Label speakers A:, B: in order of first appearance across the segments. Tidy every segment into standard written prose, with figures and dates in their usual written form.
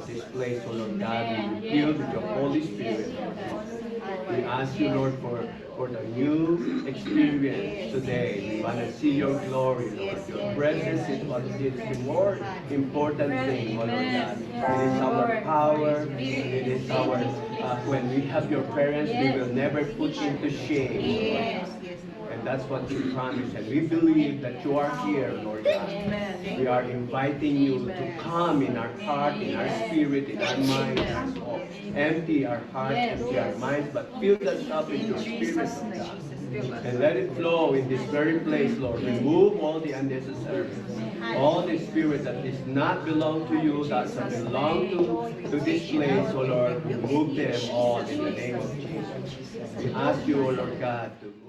A: this place, O Lord God, be filled with your Holy Spirit. We ask you, Lord, for the new experience today. We want to see your glory, Lord. Your presence is what is the more important thing, O Lord God. It is our power. It is our, when we have your presence, we will never put into shame, Lord. And that's what you promised. And we believe that you are here, Lord God. We are inviting you to come in our heart, in our spirit, in our mind, in our soul. Empty our hearts, empty our minds, but fill us up with your spirit, Lord God. And let it flow in this very place, Lord. Remove all the unnecessary, all the spirit that does not belong to you, that belong to this place, oh Lord. Remove them all in the name of Jesus. We ask you, oh Lord God, to move.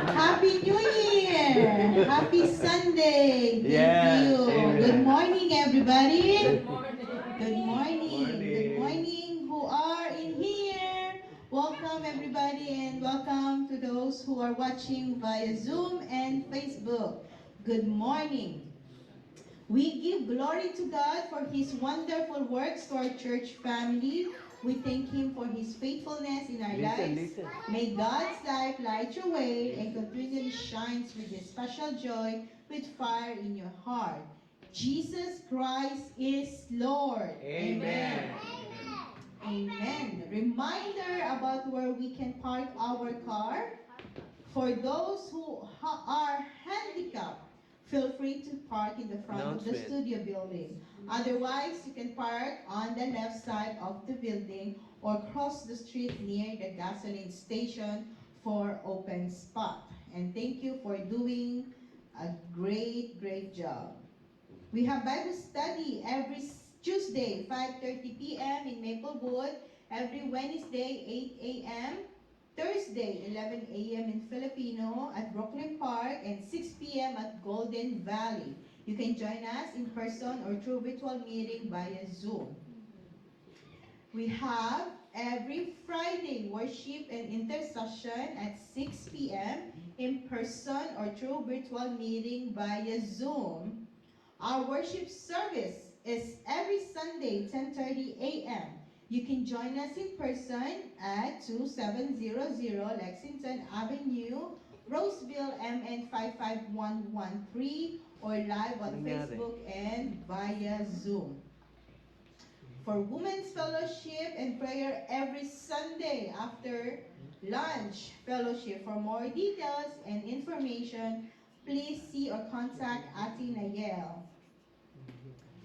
B: Happy New Year! Happy Sunday! Thank
A: Yes,
B: you.
A: amen.
B: Good morning, everybody.
A: Good
B: Good morning.
A: morning.
B: Good morning who are in here. Welcome, everybody, and welcome to those who are watching via Zoom and Facebook. Good morning. We give glory to God for His wonderful works to our church family. We thank Him for His faithfulness in our lives. May God's light light your way and continually shines with His special joy with fire in your heart. Jesus Christ is Lord.
A: Amen.
B: Amen. Reminder about where we can park our car. For those who are handicapped, feel free to park in the front of the
A: Announcement.
B: studio building. Otherwise, you can park on the left side of the building or cross the street near the gasoline station for open spot. And thank you for doing a great, great job. We have Bible study every Tuesday, 5:30 p.m. in Maplewood, every Wednesday, 8 a.m., Thursday, 11 a.m. in Filipino at Brooklyn Park, and 6 p.m. at Golden Valley. You can join us in person or through virtual meeting via Zoom. We have every Friday worship and intercession at 6 p.m. in person or through virtual meeting via Zoom. Our worship service is every Sunday, 10:30 a.m. You can join us in person at 2700 Lexington Avenue, Roseville, MN 55113, or live on Facebook and via Zoom. For Women's Fellowship and prayer every Sunday after lunch fellowship. For more details and information, please see or contact Ati Nayel.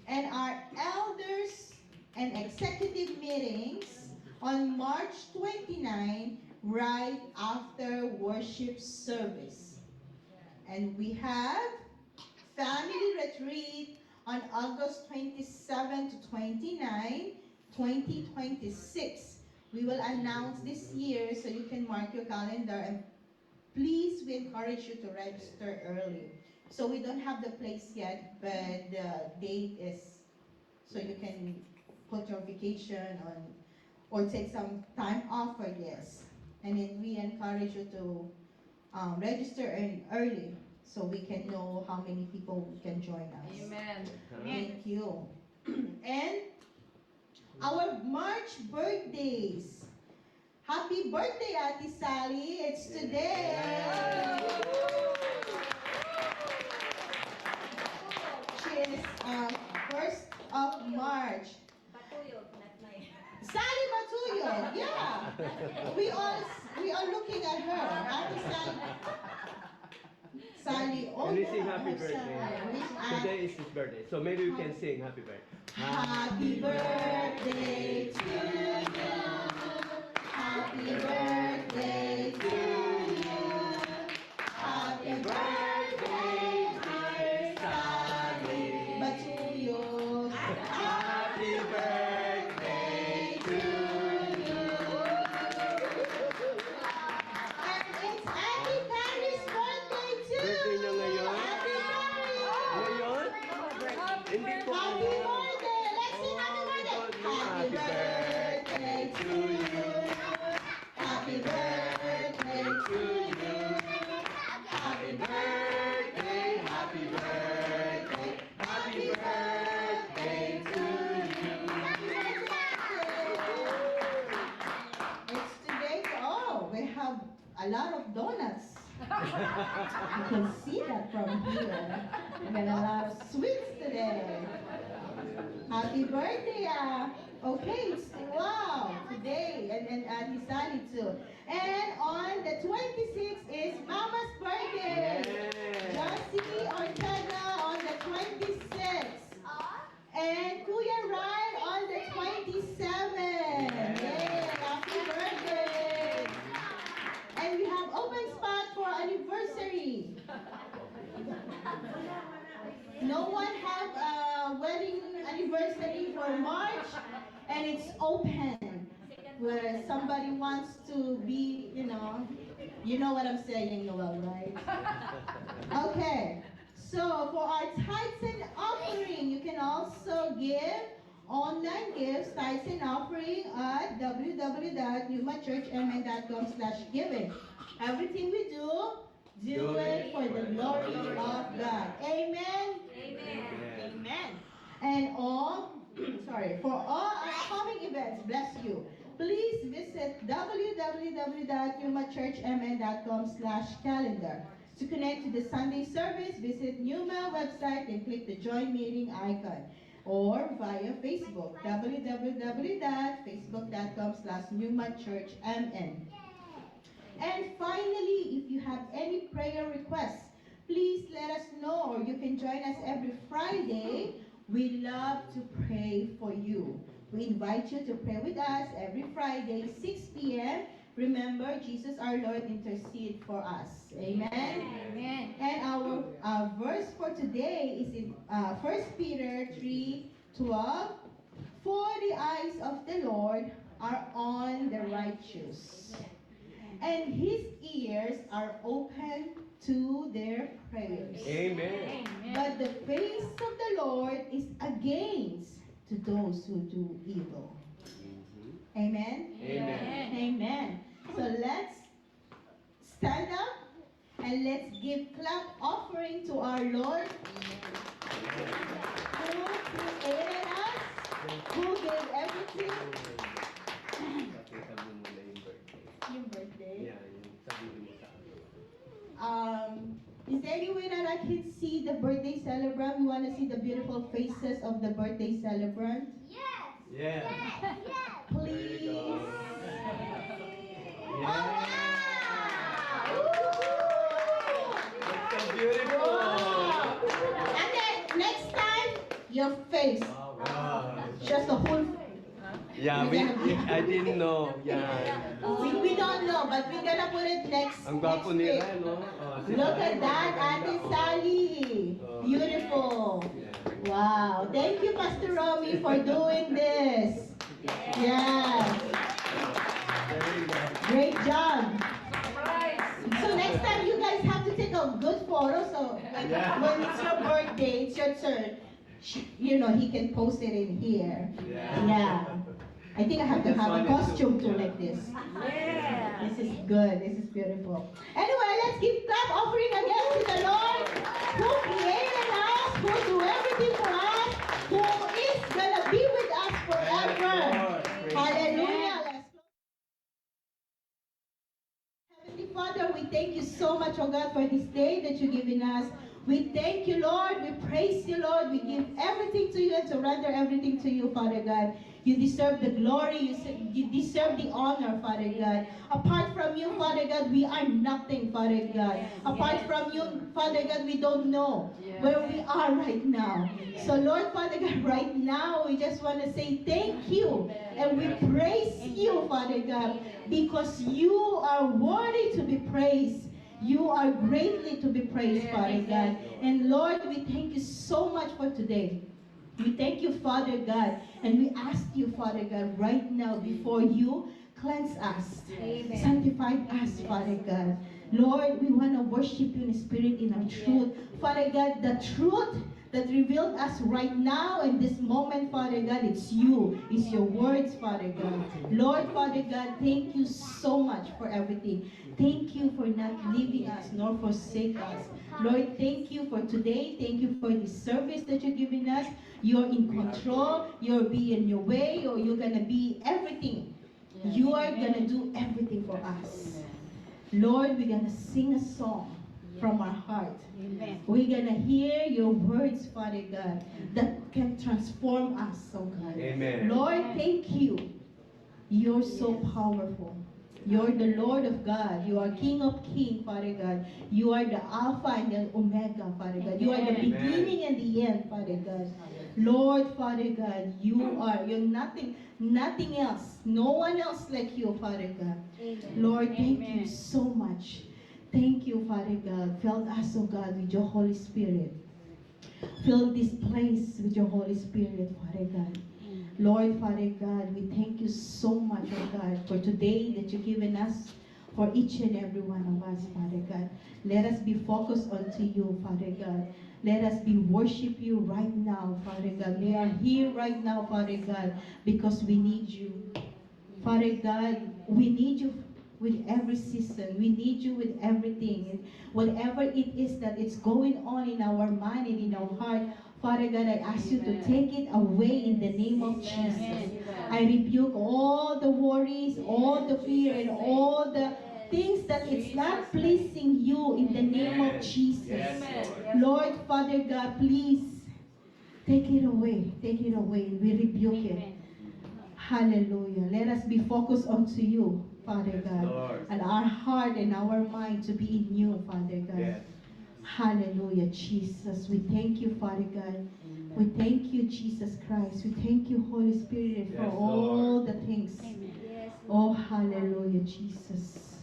B: And our elders and executive meetings on March 29, right after worship service. And we have family retreat on August 27 to 29, 2026. We will announce this year so you can mark your calendar, and please, we encourage you to register early. So we don't have the place yet, but the date is so you can put your vacation on or take some time off for this. And then we encourage you to register early so we can know how many people can join us.
C: Amen.
B: Thank you. And our March birthdays. Happy birthday, Ate Sally. It's today. She is 1st of March. Sally Matuyog, yeah. We are looking at her. Ate Sally. Sally, oh
A: Can we
B: yeah,
A: sing happy
B: her
A: birthday?
B: son.
A: Today is his birthday, so maybe we can sing happy birthday.
B: Happy birthday to you. Happy birthday to you. Happy birthday, dear Sally Matuyog.
A: Happy birthday to you.
B: And it's Auntie Carrie's birthday too.
A: Birthday niya ngayon?
B: Happy Carrie!
A: Ngayon? Hindi ko
B: Happy birthday! Let's sing happy birthday! Happy birthday to you. Happy birthday to you. Happy birthday, happy birthday, happy birthday to you. It's today. Oh, we have a lot of donuts. You can see that from here. We got a lot of sweets today. Happy birthday, okay, wow, today, and Auntie Sally too. And on the 26th is Mama's birthday.
A: Yes.
B: Josie Ortega on the 26th. And Kuya Ryan on the 27th. Yay, happy birthday. And we have open spot for anniversary. No one have a wedding anniversary for March, and it's open. Where somebody wants to be, You know what I'm saying, Noel, right? Okay. So for our tithes and offering, you can also give online gifts, tithes and offering at www.newmachurchmn.com/giving. Everything we do it for the glory of God. Amen. Amen. And all, sorry, for all upcoming events, bless you. Please visit www.newmachurchmn.com/calendar. To connect to the Sunday service, visit Newma website and click the join meeting icon. Or via Facebook, www.facebook.com/newmachurchmn. And finally, if you have any prayer requests, please let us know. Or you can join us every Friday. We love to pray for you. We invite you to pray with us every Friday, 6 p.m. Remember, Jesus our Lord intercede for us. Amen?
C: Amen.
B: And our verse for today is in 1 Peter 3:12. For the eyes of the Lord are on the righteous, and his ears are open to their prayers.
A: Amen.
B: But the face of the Lord is against to those who do evil. Amen?
A: Amen.
B: Amen. So let's stand up and let's give clap offering to our Lord who created us, who gave everything.
A: Sabi mo muna yung birthday.
B: Yung birthday.
A: Yeah, yung sabihin mo sa akin.
B: Is there any way that I can see the birthday celebrant? We want to see the beautiful faces of the birthday celebrant.
A: Yeah.
B: Please.
A: There you go.
B: Oh,
A: Yeah.
B: wow!
A: That's so beautiful.
B: Wow. And then next time, your face.
A: Wow.
B: Just the whole.
A: Yeah, I didn't know. Yeah.
B: We don't know, but we're gonna put it next.
A: Ang gwapo
B: next
A: nila,
B: week.
A: no? Si
B: Look
A: Sally,
B: at that,
A: maganda.
B: Ate Sally. Beautiful.
A: Yeah.
B: Wow. Thank you, Pastor Romy, for doing this. Yeah.
A: Very good.
B: Great job. So next time you guys have to take a good photo. So
A: Yeah.
B: when it's your birthday, it's your turn. You know, he can post it in here.
A: Yeah.
B: Yeah. I think I have to
A: Just
B: have a
A: wanted to-
B: costume too like this.
C: Yeah.
B: This is good. This is beautiful. Anyway, let's give clap offering again to the Lord who created us, who do everything for us, who is gonna be with us forever.
A: Lord. Praise
B: Hallelujah. Let's close. Heavenly Father, we thank you so much, oh God, for this day that you've given us. We thank you, Lord. We praise you, Lord. We give everything to you and surrender everything to you, Father God. You deserve the glory. You deserve the honor, Father God. Apart from you, Father God, we are nothing, Father God. Apart from you, Father God, we don't know where we are right now. So, Lord, Father God, right now, we just want to say thank you. And we praise you, Father God, because you are worthy to be praised. You are greatly to be praised, Father God. And Lord, we thank you so much for today. We thank you, Father God, and we ask you, Father God, right now before you, cleanse us, sanctify us, Father God. Lord, we want to worship you in spirit, in our truth. Father God, the truth that revealed us right now in this moment, Father God, it's you. It's your words, Father God. Lord, Father God, thank you so much for everything. Thank you for not leaving us nor forsake us. Lord, thank you for today. Thank you for this service that you're giving us. You're in control. You're being your way, or you're going to be everything. You are going to do everything for us. Lord, we're going to sing a song from our heart. We're going to hear your words, Father God, that can transform us, oh God.
A: Amen.
B: Lord, thank you. You're so powerful. You're the Lord of God. You are King of Kings, Father God. You are the Alpha and the Omega, Father God. You are the
A: Amen.
B: beginning and the end, Father God. Lord, Father God, you're nothing else. No one else like you, Father God. Lord, thank you so much. Thank you, Father God. Fill us, oh God, with your Holy Spirit. Fill this place with your Holy Spirit, Father God. Lord, Father God, we thank you so much, oh God, for today that you've given us. for each and every one of us, Father God. Let us be focused onto you, Father God. Let us be worship you right now, Father God. We are here right now, Father God, because we need you. Father God, we need you with every season. We need you with everything. And whatever it is that is going on in our mind and in our heart, Father God, I ask you to take it away in the name of Jesus. I rebuke all the worries, all the fear, and all the things that it's not pleasing you in the name of Jesus.
A: Yes,
B: Lord, Father God, please take it away. Take it away. We rebuke it. Hallelujah. Let us be focused onto you, Father
A: Yes,
B: God.
A: Lord.
B: And our heart and our mind to be in you, Father God.
A: Yes.
B: Hallelujah, Jesus. We thank you, Father God. We thank you, Jesus Christ. We thank you, Holy Spirit, for
A: Yes,
B: all
A: Lord.
B: the things. Oh, hallelujah, Jesus.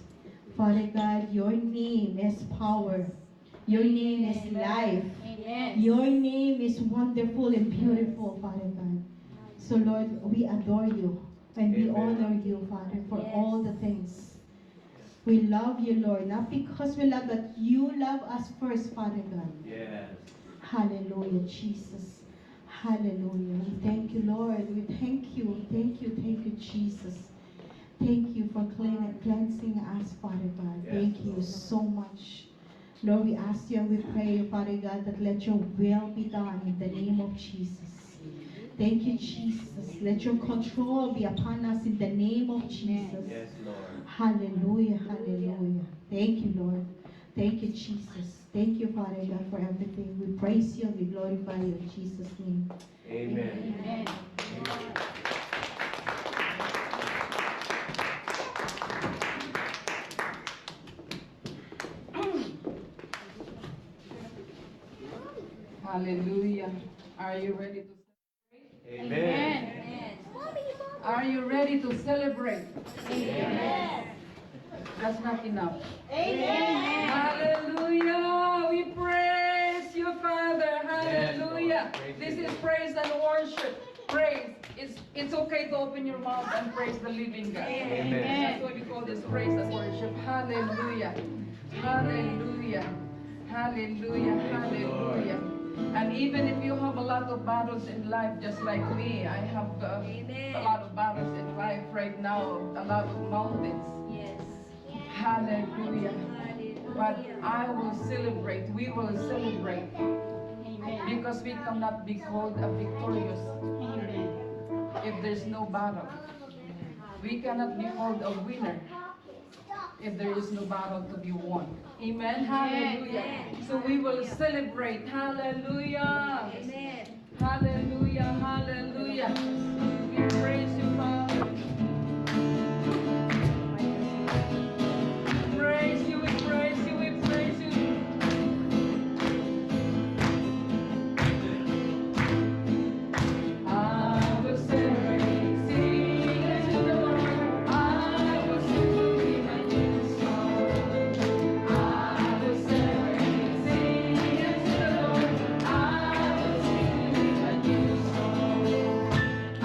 B: Father God, your name is power. Your name is life. Your name is wonderful and beautiful, Father God. So, Lord, we adore you and we
A: Amen.
B: honor you, Father, for all the things. We love you, Lord, not because we love, but you love us first, Father God.
A: Yes.
B: Hallelujah, Jesus. Hallelujah. We thank you, Lord. We thank you. Thank you, Jesus. Thank you for cleansing us, Father God.
A: Yes,
B: Thank you
A: Lord.
B: so much. Lord, we ask you and we pray, Father God, that let your will be done in the name of Jesus. Thank you, Jesus. Let your control be upon us in the name of Jesus.
A: Yes, Lord.
B: Hallelujah, hallelujah. Thank you, Lord. Thank you, Jesus. Thank you, Father God, for everything. We praise you and we glorify you in Jesus' name.
A: Amen.
B: Amen.
C: Hallelujah. Are you ready to
A: Amen.
C: Are you ready to celebrate?
A: Amen.
C: That's not enough.
B: Amen.
C: Hallelujah. We praise you, Father. Hallelujah.
A: Yes, Lord.
C: This is praise and worship. Praise. It's okay to open your mouth and praise the living God.
A: Amen.
C: That's what we call this praise and worship. Hallelujah. Hallelujah. Hallelujah.
A: Thank you, Lord.
C: Hallelujah. And even if you have a lot of battles in life, just like me, I have a lot of battles in life right now, a lot of mountains. Hallelujah. But I will celebrate. We will celebrate. Because we cannot be called a victorious if there's no battle. We cannot be called a winner if there is no battle to be won. Amen. Hallelujah. So we will celebrate. Hallelujah. Hallelujah. Hallelujah. We praise you, Father. We praise you. We praise you. We praise you. I will celebrate, sing to the Lord. I will sing a new song. I will celebrate, sing to the Lord. I will sing a new song.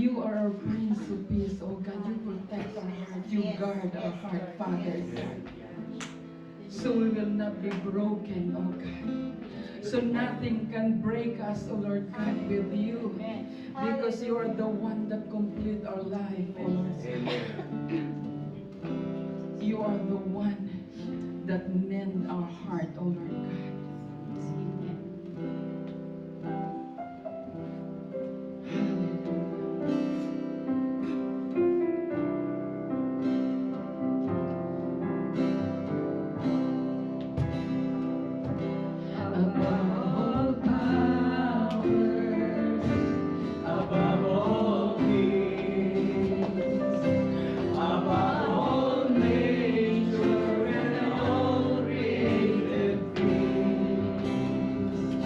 C: You are our Prince of Peace, oh God. You protect our heart. You guard our heart, Father God. So we will not be broken, oh God. So nothing can break us, oh Lord God, with you. Because you are the one that complete our life, oh Lord.
A: Amen.
C: You are the one that mend our heart, oh Lord God. Above all powers,
A: Above all kings, above all nature and all created things,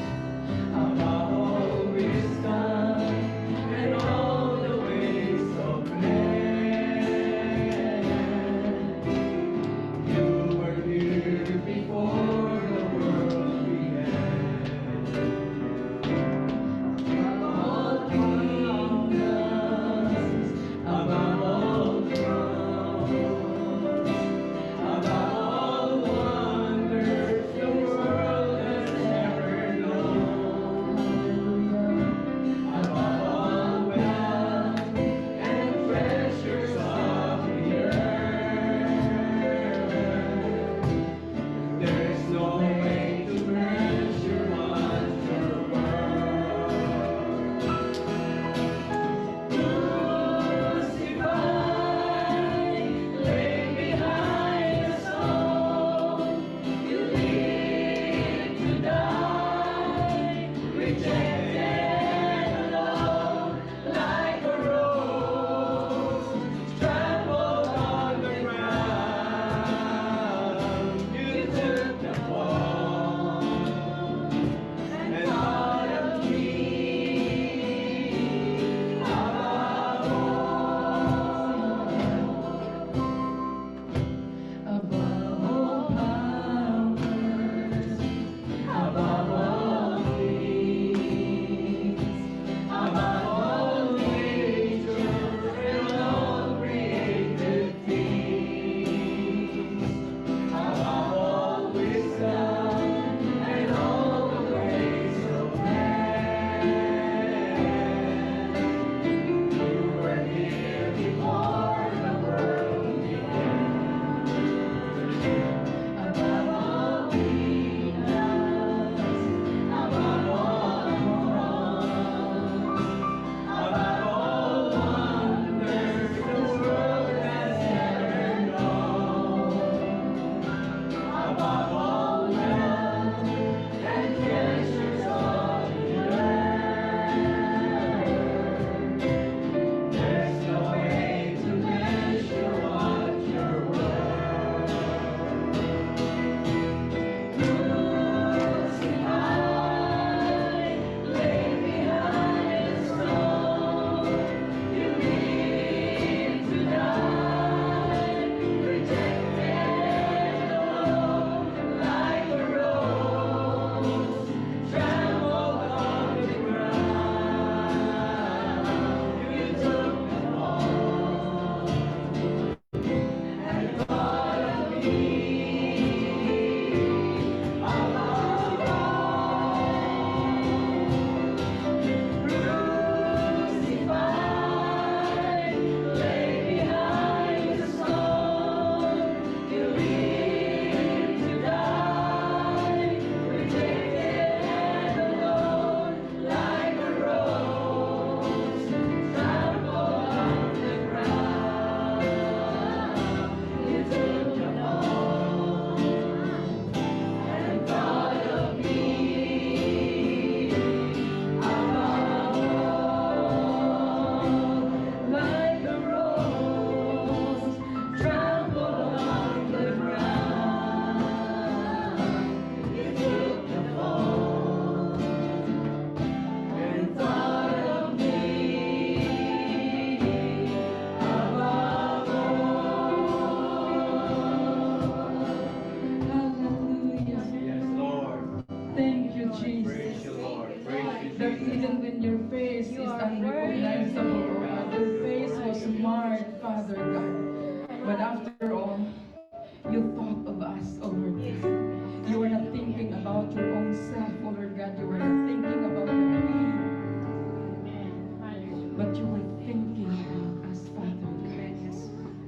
C: that you were thinking about us, Father.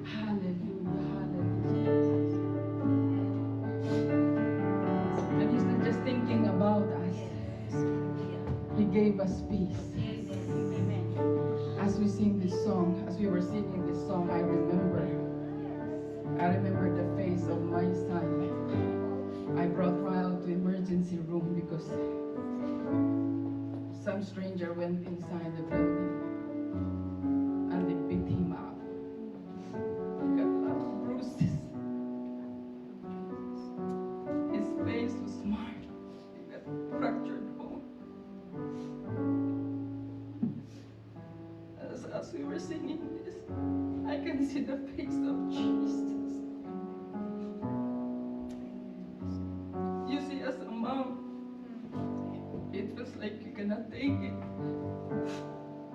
C: Hallelujah, hallelujah. And He's not just thinking about us. He gave us peace. As we sing this song, as we were singing this song, I remember the face of my son. I brought Ryle to emergency room because some stranger went inside the building and they beat him up. He got a lot of bruises. His face was marked. He got fractured bone. As we were singing this, I can see the face of Jesus. You see, as a mom, it feels like you cannot take it.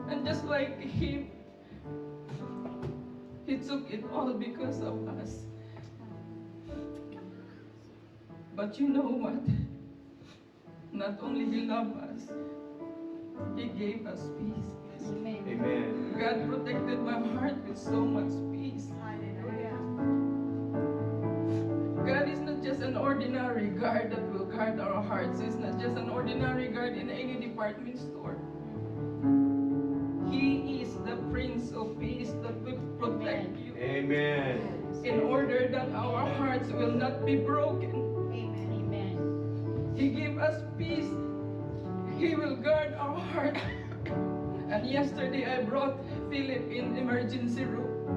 C: And just like him, he took it all because of us. But you know what? Not only he loved us, he gave us peace.
A: Amen.
C: God protected my heart with so much peace. God is not just an ordinary guard that will guard our hearts. He's not just an ordinary guard in any department store. He is the Prince of Peace that will protect you.
A: Amen.
C: In order that our hearts will not be broken. He gave us peace. He will guard our heart. And yesterday I brought Philip in emergency room.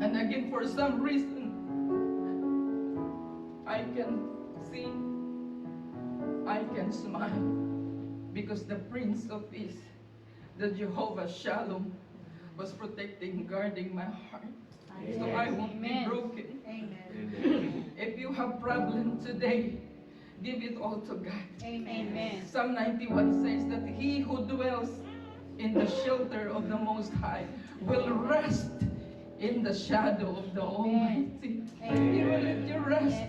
C: And again, for some reason, I can sing, I can smile, because the Prince of Peace, the Jehovah Shalom, was protecting, guarding my heart. So I won't be broken.
A: Amen.
C: If you have problem today, give it all to God.
D: Amen.
C: Psalm 91 says that he who dwells in the shelter of the Most High will rest in the shadow of the Almighty. He will let you rest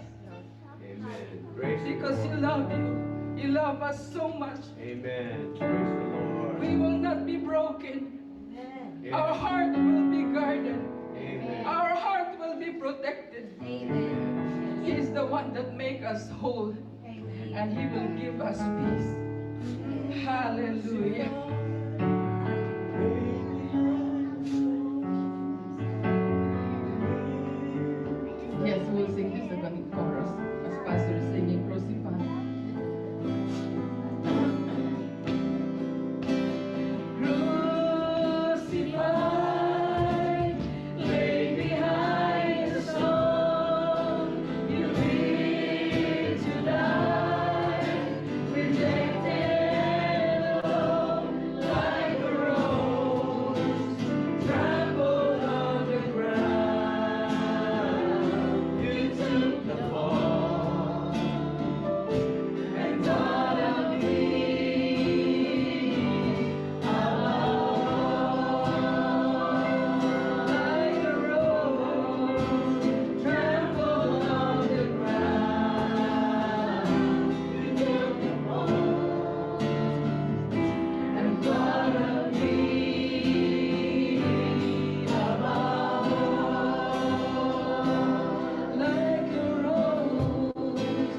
A: Amen. Praise the
C: because He
A: Lord.
C: loves you. He loves us so much.
A: Amen. Praise the Lord.
C: We will not be broken.
A: Yes.
C: Our heart will be guarded.
A: Amen.
C: Our heart will be protected.
A: Amen.
C: He is the one that makes us whole, and He will give us peace. Hallelujah. Yes, we'll sing the second chorus as Pastor is singing Crucify. Crucified, lay behind the stone, you live to die, rejected alone, like a rose, trampled on the ground. You took the fall and taught of me like a rose, trampled on the ground. You took the fall and taught of me above all, like a rose,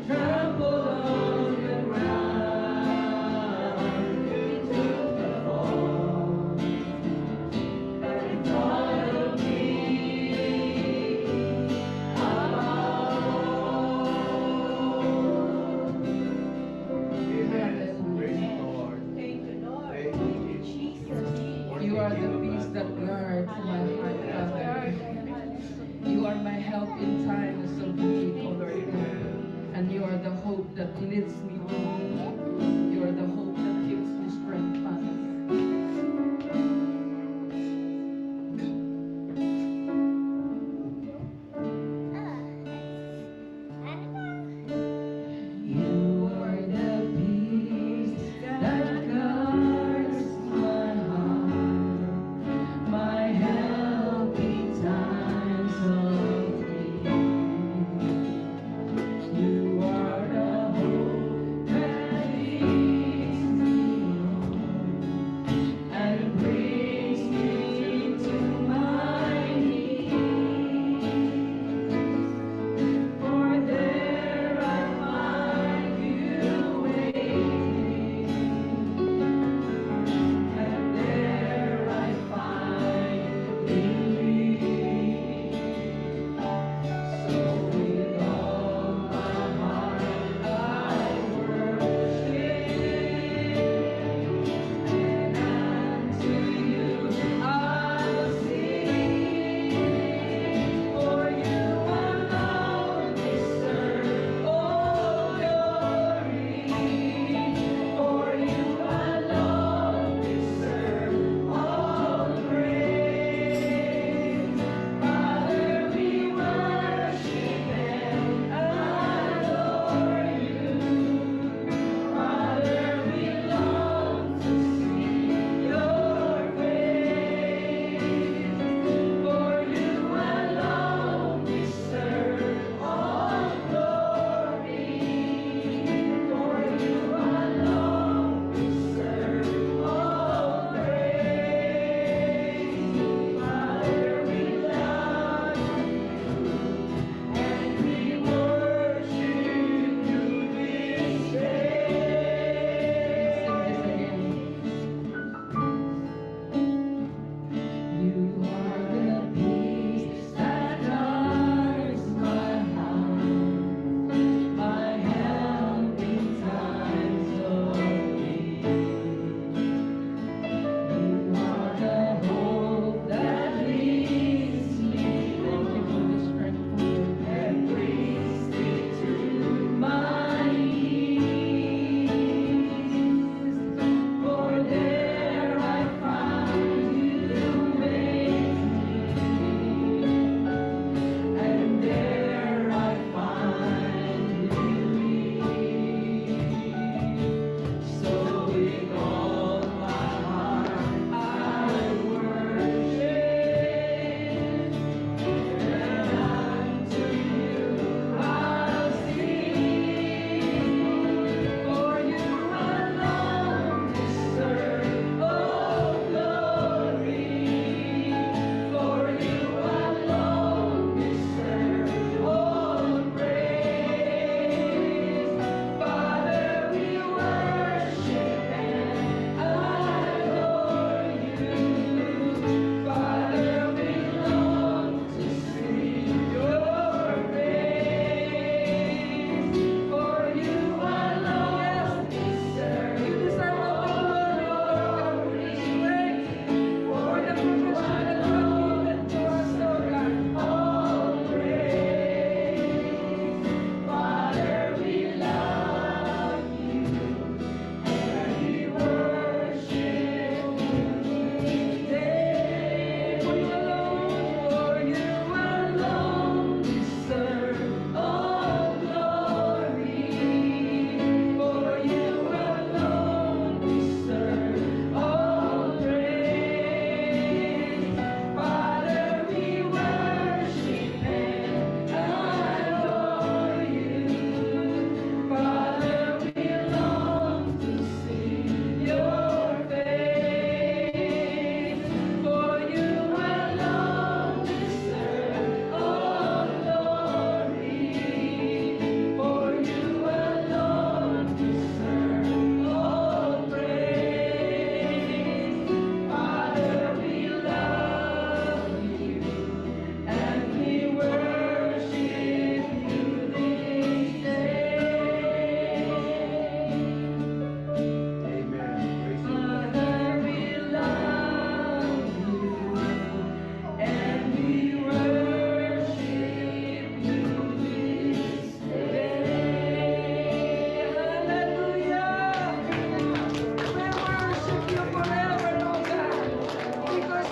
C: trampled on the ground. You took the fall and taught of me above
A: Amen. Praise the Lord.
B: Thank you, Lord.
A: Thank you, Jesus.
C: You are the peace that guards my heart, Father. You are my help in times of need, O Lord. And you are the hope that leads me home. You are the hope that gives me strength, Father. You are the peace that guards my heart, my help in times of need. You are the hope that leads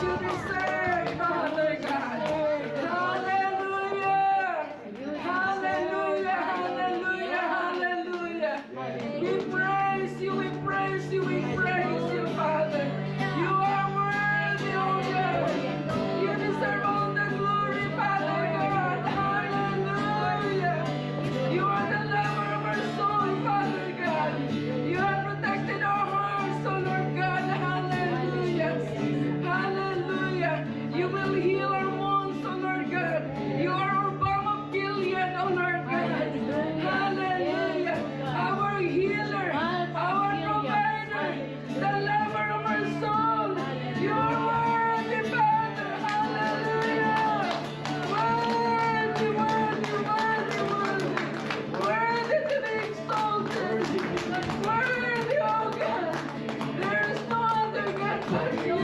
C: you deserve, Father God. Hallelujah. Hallelujah. Hallelujah. Hallelujah. We praise you. We praise you. We praise you, Father. You are worthy, oh God. You deserve all the glory, Father God. Hallelujah. You are the lover of our soul, Father God. You have protected our hearts, oh Lord God. Hallelujah. Hallelujah. You will heal our wounds, oh Lord God. You are our balm of Gilead, oh Lord God. Hallelujah. Our healer, our provider, the lover of our soul. You are worthy, Father. Hallelujah. Worthy, worthy, worthy, worthy. Worthy to be exalted. Worthy, oh God. There is no other God but you.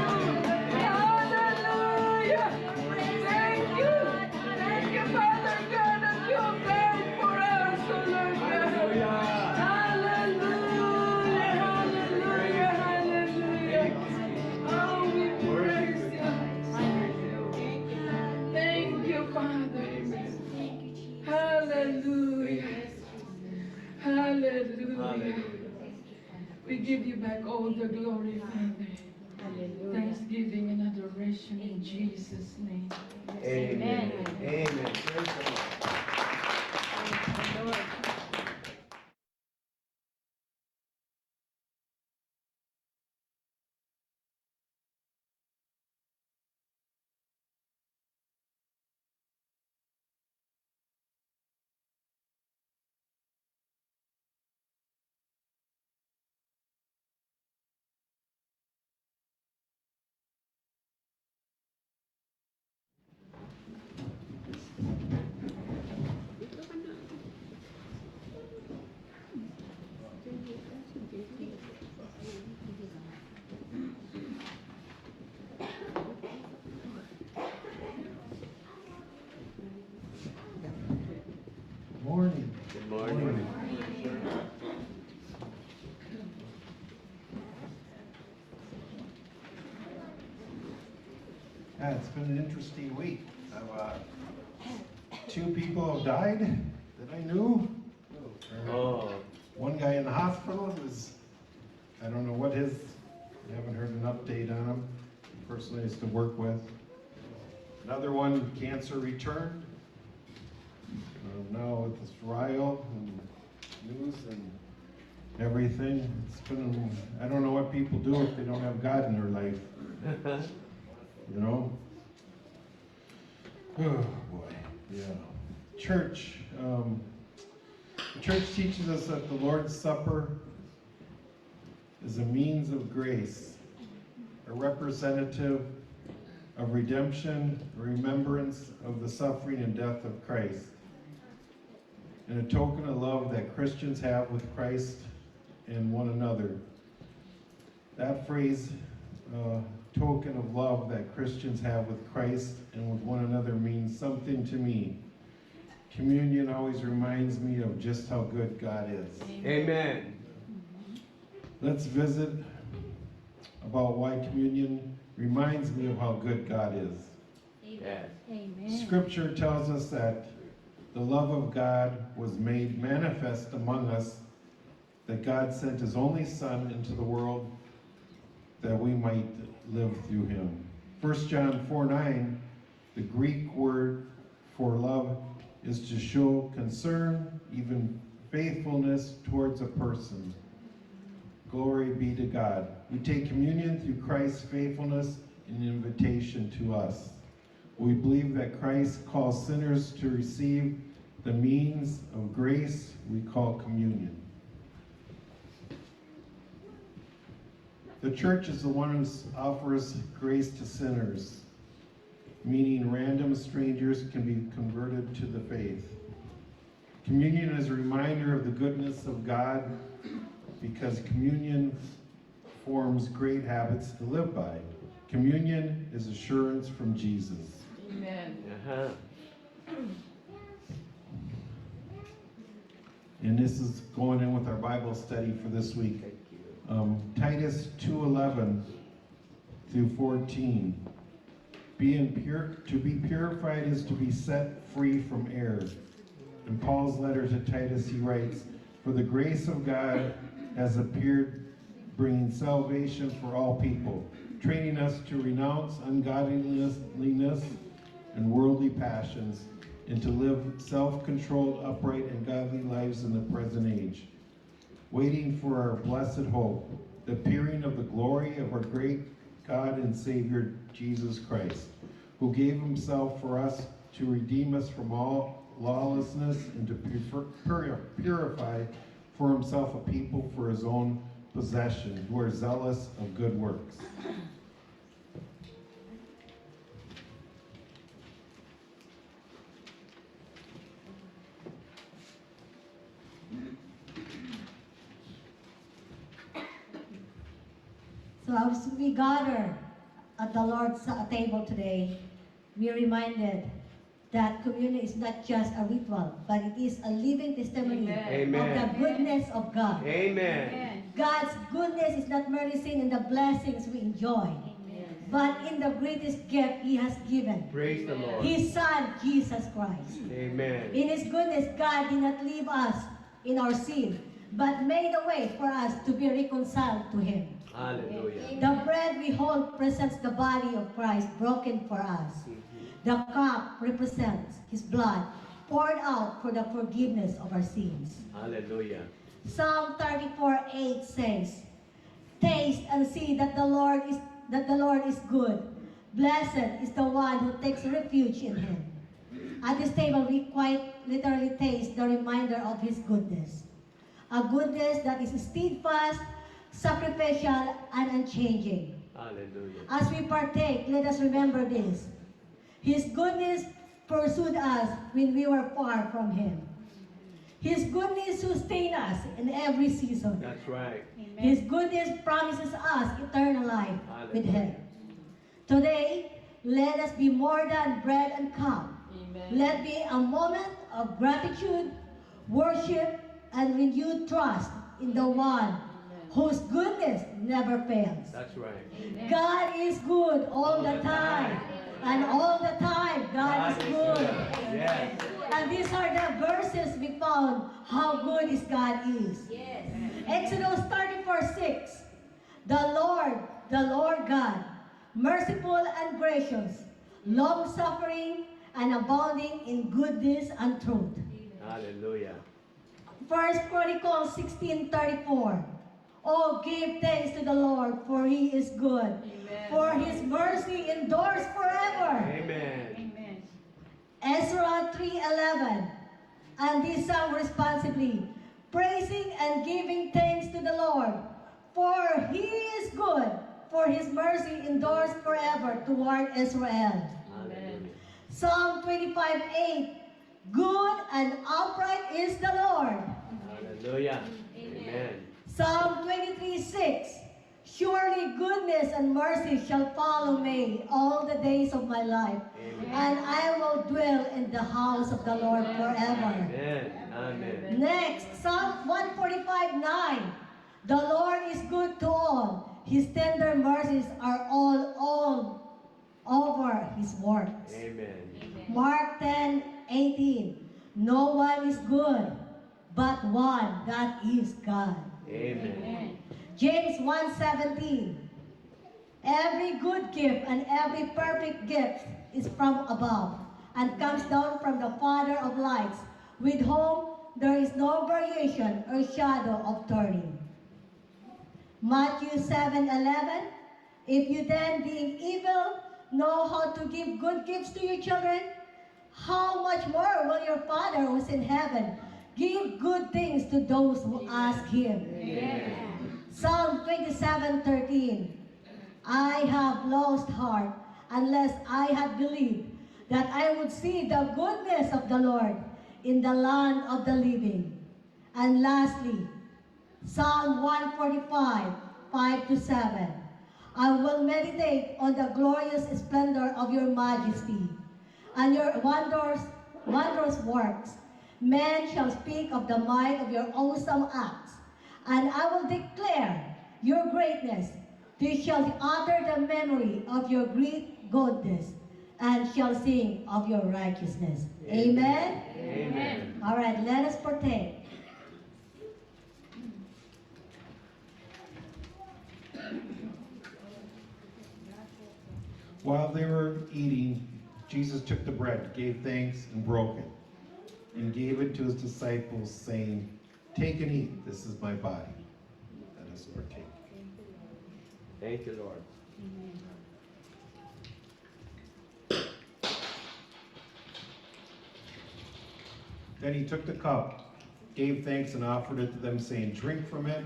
C: Hallelujah. Thank you. Thank you, Father God, that you have died for us, oh Lord God. Hallelujah. Hallelujah. Hallelujah. Oh, we praise you. Thank you, Father. Hallelujah. Hallelujah. We give you back all the glory, Father. Thanksgiving and adoration in Jesus' name.
A: Amen. Amen. Praise the Lord.
D: Morning.
A: Good morning.
D: Yeah, it's been an interesting week. Two people have died that I knew.
A: Oh,
D: One guy in the hospital was, I don't know what his, I haven't heard an update on him. The person I used to work with. Another one, cancer returned. Now with this trial and news and everything, it's been, I don't know what people do if they don't have God in their life. You know? Oh boy, yeah. Church. The church teaches us that the Lord's Supper is a means of grace, a representative of redemption, a remembrance of the suffering and death of Christ, and a token of love that Christians have with Christ and one another. That phrase, token of love that Christians have with Christ and with one another, means something to me. Communion always reminds me of just how good God is.
A: amen.
D: Let's visit about why communion reminds me of how good God is.
A: Yes.
D: Scripture tells us that the love of God was made manifest among us, that God sent his only Son into the world that we might live through him. 1 John 4:9, the Greek word for love is to show concern, even faithfulness towards a person. Glory be to God. We take communion through Christ's faithfulness and invitation to us. We believe that Christ calls sinners to receive the means of grace we call communion. The church is the one who offers grace to sinners, meaning random strangers can be converted to the faith. Communion is a reminder of the goodness of God, because communion forms great habits to live by. Communion is assurance from Jesus.
C: Amen.
A: Uh-huh.
D: And this is going in with our Bible study for this week.
A: Thank you.
D: Titus 2:11 through 14. To be purified is to be set free from error. In Paul's letter to Titus, he writes, "For the grace of God has appeared, bringing salvation for all people, training us to renounce ungodliness and worldly passions, and to live self-controlled, upright, and godly lives in the present age, waiting for our blessed hope, the appearing of the glory of our great God and Savior, Jesus Christ, who gave himself for us to redeem us from all lawlessness and to purify for himself a people for his own possession, who are zealous of good works."
E: So as we gather at the Lord's table today, we are reminded that communion is not just a ritual, but it is a living testimony
A: Amen.
E: of the goodness of God.
A: Amen.
E: God's goodness is not merely seen in the blessings we enjoy, but in the greatest gift He has given,
A: Praise the Lord.
E: His Son, Jesus Christ.
A: Amen.
E: In His goodness, God did not leave us in our sin, but made a way for us to be reconciled to Him.
A: Hallelujah.
E: The bread we hold presents the body of Christ broken for us. The cup represents His blood poured out for the forgiveness of our sins.
A: Hallelujah.
E: Psalm 34:8 says, "Taste and see that the Lord is good. Blessed is the one who takes refuge in Him." At this table, we quite literally taste the reminder of His goodness. A goodness that is steadfast, sacrificial, and unchanging.
A: Hallelujah.
E: As we partake, let us remember this. His goodness pursued us when we were far from Him. His goodness sustained us in every season.
A: That's right.
E: His goodness promises us eternal life with Him. Today, let us be more than bread and cup. Let be a moment of gratitude, worship, and renewed trust in the one whose goodness never fails.
A: That's right.
E: God is good all the time. And all the time, God is good.
A: Yes.
E: And these are the verses we found how good is God is. Exodus 34:6. The Lord God, merciful and gracious, long-suffering and abounding in goodness and truth.
A: Hallelujah.
E: 1 Chronicles 16:34. Oh, give thanks to the Lord, for He is good. For His mercy endures forever.
A: Amen.
E: Ezra 3:11. And this sung responsibly, praising and giving thanks to the Lord, for He is good, for His mercy endures forever toward Israel.
A: Hallelujah.
E: Psalm 25:8. Good and upright is the Lord.
A: Hallelujah. Amen.
E: Psalm 23:6. Surely goodness and mercy shall follow me all the days of my life, and I will dwell in the house of the Lord forever.
A: Amen. Amen.
E: Next, Psalm 145:9. The Lord is good to all. His tender mercies are all over His works.
A: Amen.
E: Mark 10:18. No one is good, but one, that is God.
A: Amen.
E: James 1:17. Every good gift and every perfect gift is from above and comes down from the Father of lights, with whom there is no variation or shadow of turning. Matthew 7:11. If you then, being evil, know how to give good gifts to your children, how much more will your Father who is in heaven give good things to those who ask Him?
A: Amen.
E: Psalm 27:13. I have lost heart unless I had believed that I would see the goodness of the Lord in the land of the living. And lastly, Psalm 145:5-7. I will meditate on the glorious splendor of your majesty and your wondrous works. Men shall speak of the might of your awesome acts, and I will declare your greatness. They shall utter the memory of your great goodness. and shall sing of your righteousness. Amen?
A: Amen.
E: All right, let us partake.
D: While they were eating, Jesus took the bread, gave thanks, and broke it, and gave it to his disciples, saying, "Take and eat, this is my body." Let us partake.
A: Thank you, Lord.
D: Then he took the cup, gave thanks, and offered it to them, saying, "Drink from it,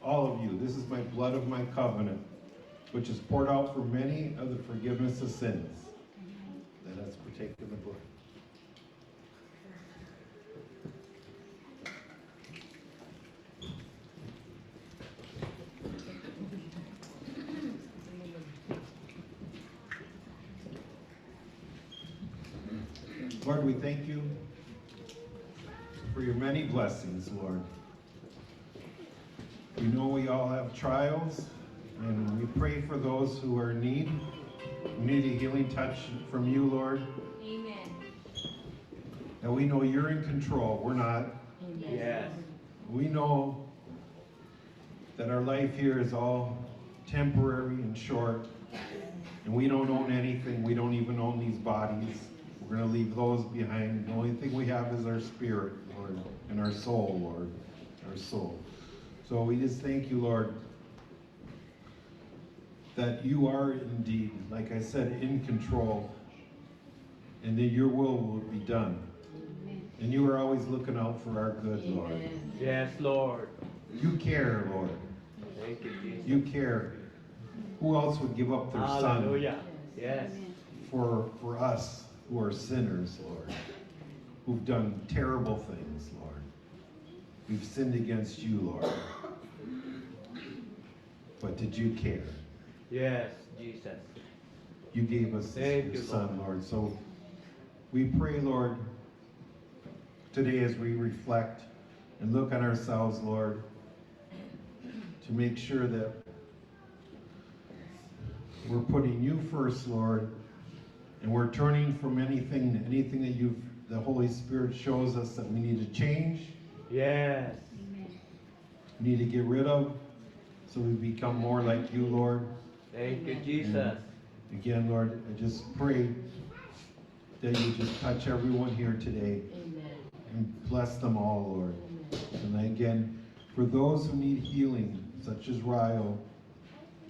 D: all of you. This is my blood of my covenant, which is poured out for many of the forgiveness of sins." Let us partake of the blood. Lord, we thank you for your many blessings, Lord. We know we all have trials, and we pray for those who are in need. We need a healing touch from you, Lord.
E: Amen.
D: And we know you're in control. We're not.
A: Yes.
D: We know that our life here is all temporary and short, and we don't own anything. We don't even own these bodies. We're going to leave those behind. The only thing we have is our spirit, Lord, and our soul, Lord, our soul. So we just thank you, Lord, that you are indeed, like I said, in control, and that your will be done. And you are always looking out for our good, Lord.
A: Yes, Lord.
D: You care, Lord.
A: Thank you, Jesus.
D: You care. Who else would give up their son
A: Hallelujah. Yes.
D: for us who are sinners, Lord, who've done terrible things, Lord? We've sinned against you, Lord. But did you care?
A: Yes, Jesus.
D: You gave us
A: Thank
D: your
A: you,
D: son, Lord. So we pray, Lord, today as we reflect and look at ourselves, Lord, to make sure that we're putting you first, Lord, and we're turning from anything that the Holy Spirit shows us that we need to change,
A: Yes.
D: we need to get rid of, so we become more like you, Lord.
A: Thank you, Jesus.
D: Again, Lord, I just pray that you just touch everyone here today. And bless them all, Lord. And again, for those who need healing, such as Ryo,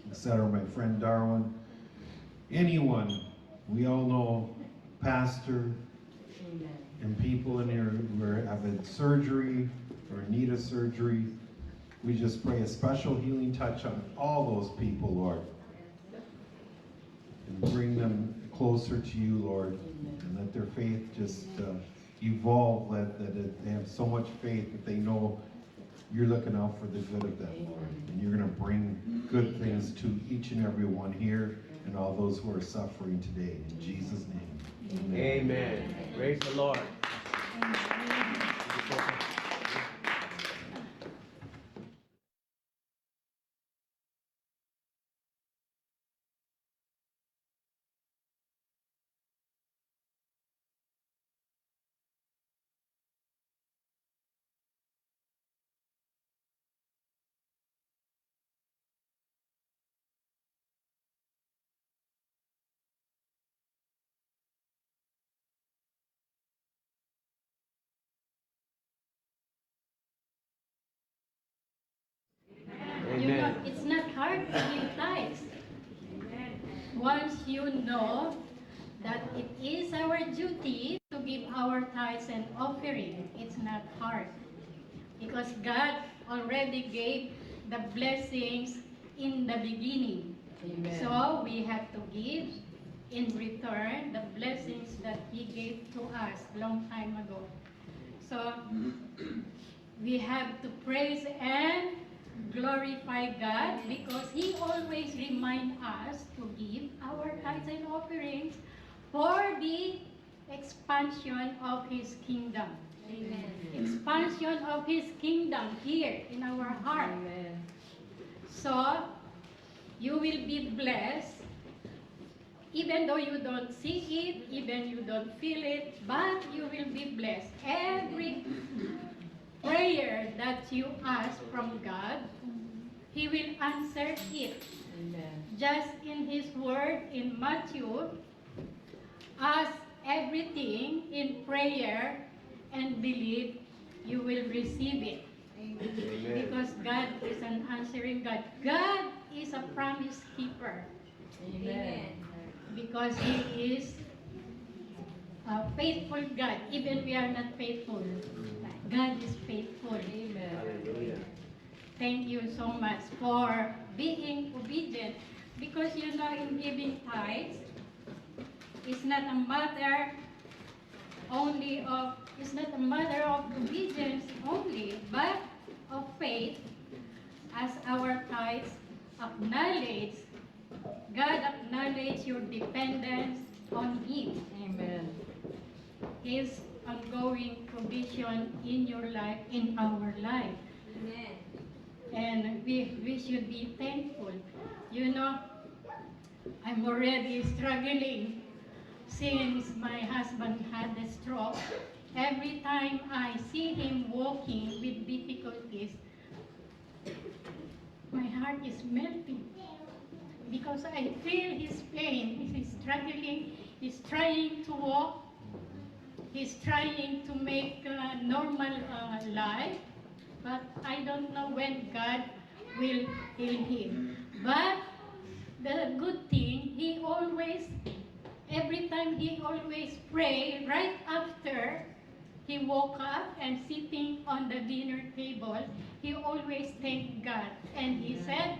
D: etc., my friend Darwin, anyone, we all know, pastor, and people in here who have had surgery or in need of surgery, we just pray a special healing touch on all those people, Lord. And bring them closer to you, Lord. And let their faith just evolve, they have so much faith that they know you're looking out for the good of them, Lord. And you're going to bring good things to each and every one here and all those who are suffering today. In Jesus' name.
A: Amen. Praise the Lord. Amen.
F: It's not hard to give tithes. Once you know that it is our duty to give our tithes and offering, it's not hard. Because God already gave the blessings in the beginning. So we have to give in return the blessings that He gave to us long time ago. So we have to praise and glorify God because He always reminds us to give our tithes and offerings for the expansion of His kingdom. Amen. Expansion of His kingdom here in our heart. Amen. So, you will be blessed Even though you don't see it, even you don't feel it, but you will be blessed. Every prayer that you ask from God, He will answer it. Just in His word in Matthew, ask everything in prayer and believe you will receive it.
A: Amen.
F: Because God is an answering God. God is a promise keeper. Because He is a faithful God. Even we are not faithful, God is faithful.
A: Hallelujah.
F: Thank you so much for being obedient. Because you know, in giving tithes, it's not a matter of obedience only, but of faith, as our tithes acknowledge, God acknowledge your dependence on Him. His ongoing provision in your life, in our life. And we should be thankful. You know, I'm already struggling since my husband had a stroke. Every time I see him walking with difficulties, my heart is melting because I feel his pain. He's struggling, he's trying to walk, he's trying to make a normal life, but I don't know when God will heal him. But the good thing, every time he always pray right after he woke up and sitting on the dinner table, he always thanked God. And he said,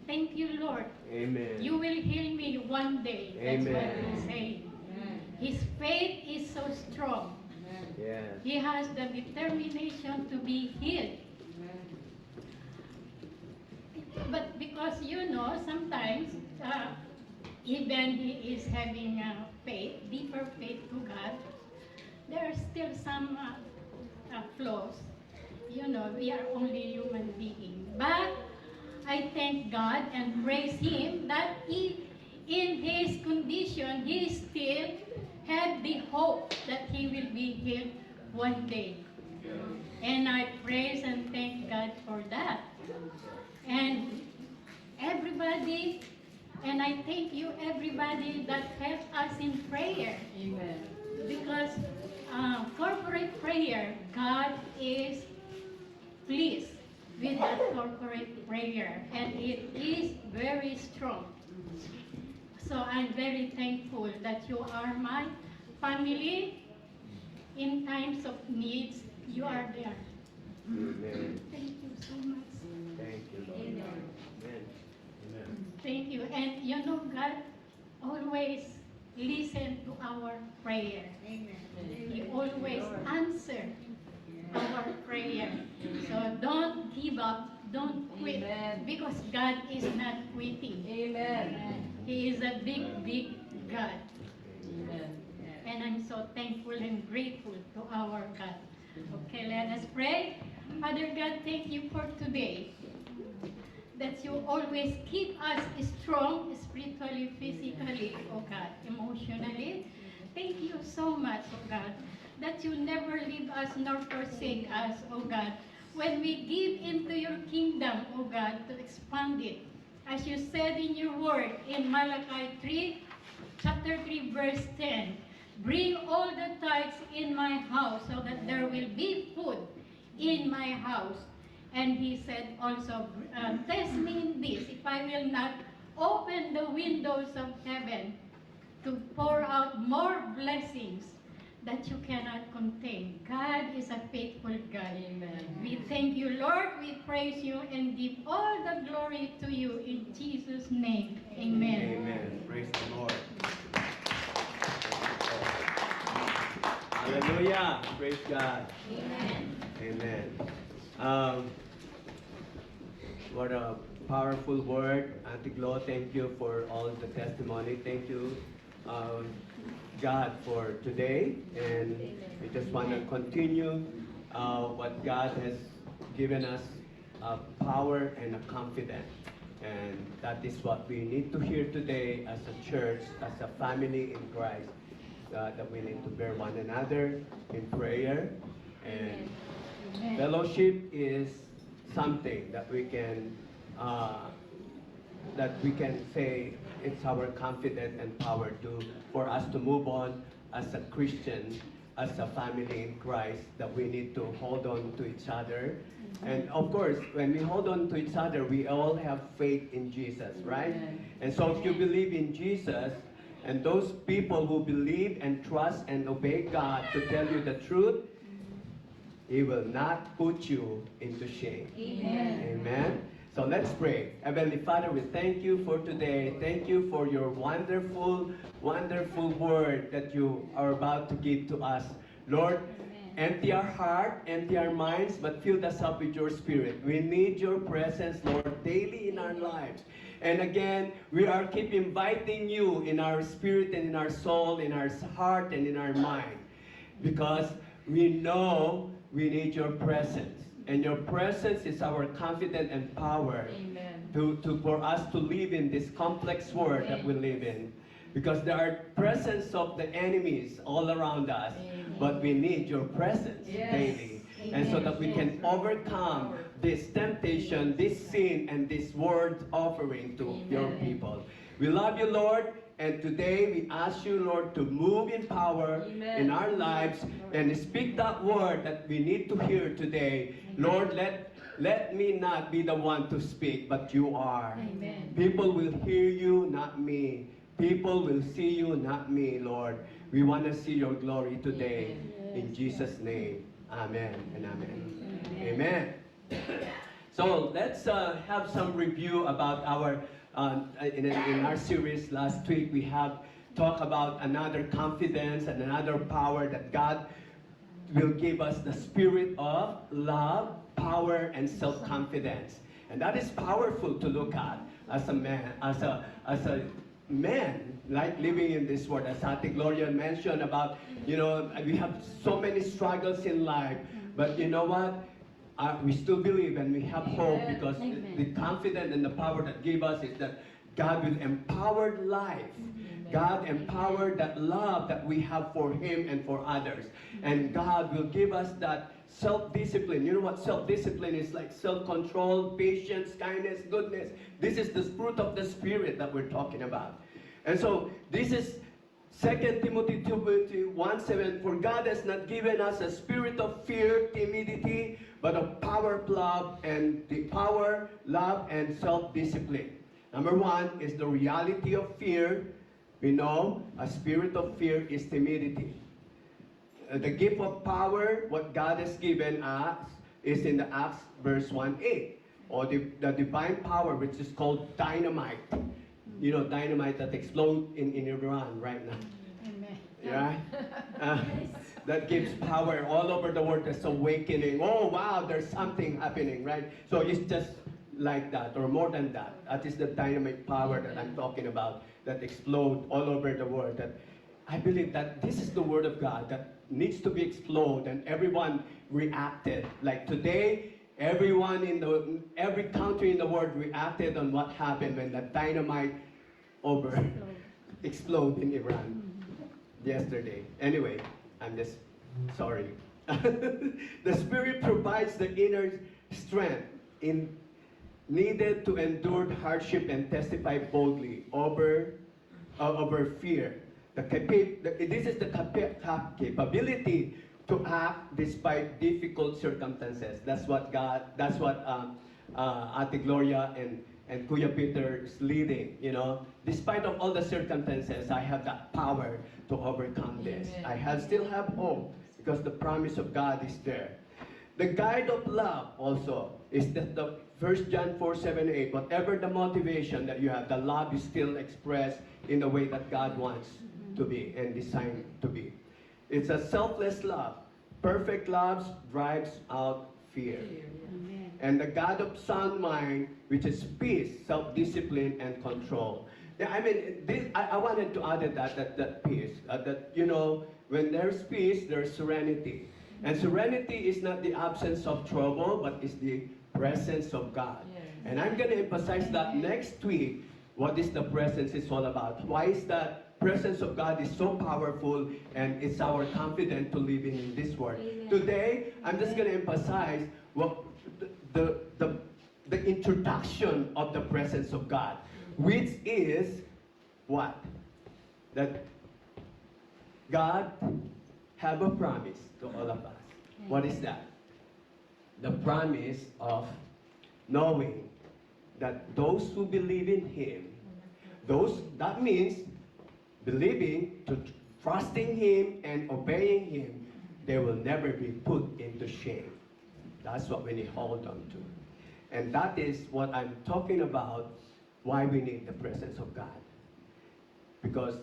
F: "Thank you, Lord.
A: Amen.
F: You will heal me one day." That's what he said. His faith is so strong.
A: Yes.
F: He has the determination to be healed. But because you know, sometimes even he is having faith, deeper faith to God, there are still some flaws. You know, we are only human beings. But I thank God and praise Him that in his condition, he still had the hope that he will be healed one day. And I praise and thank God for that. And everybody, and I thank you everybody that helped us in prayer. Because corporate prayer, God is pleased with that corporate prayer, and it is very strong. So I'm very thankful that you are my family. In times of needs, you are there.
A: Amen.
F: Thank you so much.
A: Thank you, Lord. Amen. Amen.
F: Thank you. And you know, God always listen to our prayer. He always answer our prayer. So don't give up, don't quit, because God is not quitting. He is a big, big God. And I'm so thankful and grateful to our God. Okay, let us pray. Father God, thank you for today. That you always keep us strong spiritually, physically, oh God, emotionally. Thank you so much, oh God, that you never leave us nor forsake us, oh God, when we give into your kingdom, oh God, to expand it. As you said in your word in Malachi chapter 3, verse 10, bring all the tithes in my house so that there will be food in my house. And he said also, test me in this, if I will not open the windows of heaven to pour out more blessings that you cannot contain. God is a faithful God. We thank you, Lord. We praise you and give all the glory to you in Jesus' name. Amen.
A: Amen. Praise the Lord. Hallelujah. Praise God. Amen. What a powerful word. Auntie Glo, thank you for all the testimony. Thank you, God, for today. And we just want to continue what God has given us, power and a confidence. And that is what we need to hear today as a church, as a family in Christ, that we need to bear one another in prayer. And fellowship is something that we can say it's our confidence and power for us to move on as a Christian, as a family in Christ, that we need to hold on to each other. And of course, when we hold on to each other, we all have faith in Jesus, right? And so if you believe in Jesus, and those people who believe and trust and obey God to tell you the truth, He will not put you into shame.
C: Amen.
A: Amen. So let's pray. Heavenly Father, we thank you for today. Thank you for your wonderful, wonderful word that you are about to give to us. Lord, empty our heart, empty our minds, but fill us up with your spirit. We need your presence, Lord, daily in our lives. And again, we are keep inviting you in our spirit and in our soul, in our heart and in our mind. Because we know we need your presence. And your presence is our confidence and power for us to live in this complex world that we live in. Because there are presence of the enemies all around us, but we need your presence daily. And so that we can overcome this temptation, this sin, and this word offering to your people. We love you, Lord. And today we ask you, Lord, to move in power in our lives and speak that word that we need to hear today. Lord, let me not be the one to speak, but you are. People will hear you, not me. People will see you, not me, Lord. We want to see your glory today. In Jesus' name, amen and amen. Amen. So let's have some review about our in our series last week. We have talked about another confidence and another power that God will give us, the spirit of love, power, and self-confidence. And that is powerful to look at as a man, as a man, like living in this world. As Ate Gloria mentioned about, we have so many struggles in life, but you know what? We still believe and we have hope, because the confidence and the power that give us is that God will empower life. God empower that love that we have for Him and for others. And God will give us that self-discipline. You know what self-discipline is like? Self-control, patience, kindness, goodness. This is the fruit of the Spirit that we're talking about. And so this is 2 Timothy 1:7, for God has not given us a spirit of fear, timidity, but of power, love, and self-discipline. Number one is the reality of fear. We know a spirit of fear is timidity. The gift of power, what God has given us, is in the Acts verse 1:8, or the divine power, which is called dynamite. You know, dynamite that explodes in Iran right now.
F: Amen.
A: Yeah? That gives power all over the world. There's awakening. Oh, wow, there's something happening, right? So it's just like that, or more than that. That is the dynamic power that I'm talking about, that explodes all over the world. That I believe that this is the word of God that needs to be exploded, and everyone reacted. Like today, everyone in every country in the world reacted on what happened when the dynamite exploded in Iran yesterday. Anyway, I'm just sorry. The Spirit provides the inner strength needed to endure hardship and testify boldly over fear. This is the capability to act despite difficult circumstances. That's what Ate Gloria and Kuya Peter is leading. Despite of all the circumstances, I have that power to overcome this. I still have hope, because the promise of God is there. The guide of love also is that the 1 John 4:7-8. Whatever the motivation that you have, the love is still expressed in the way that God wants to be and designed to be. It's a selfless love. Perfect love drives out fear. And the God of sound mind, which is peace, self-discipline, and control. I mean, I wanted to add that peace. When there's peace, there's serenity. And serenity is not the absence of trouble, but is the presence of God. And I'm going to emphasize that next week, what is the presence is all about. Why is that presence of God is so powerful and it's our confidence to live in this world. Today, I'm just going to emphasize what the introduction of the presence of God, which is what? That God have a promise to all of us. What is that? The promise of knowing that those who believe in Him, that means believing, trusting Him and obeying Him, they will never be put into shame. That's what we need to hold on to. And that is what I'm talking about, why we need the presence of God. Because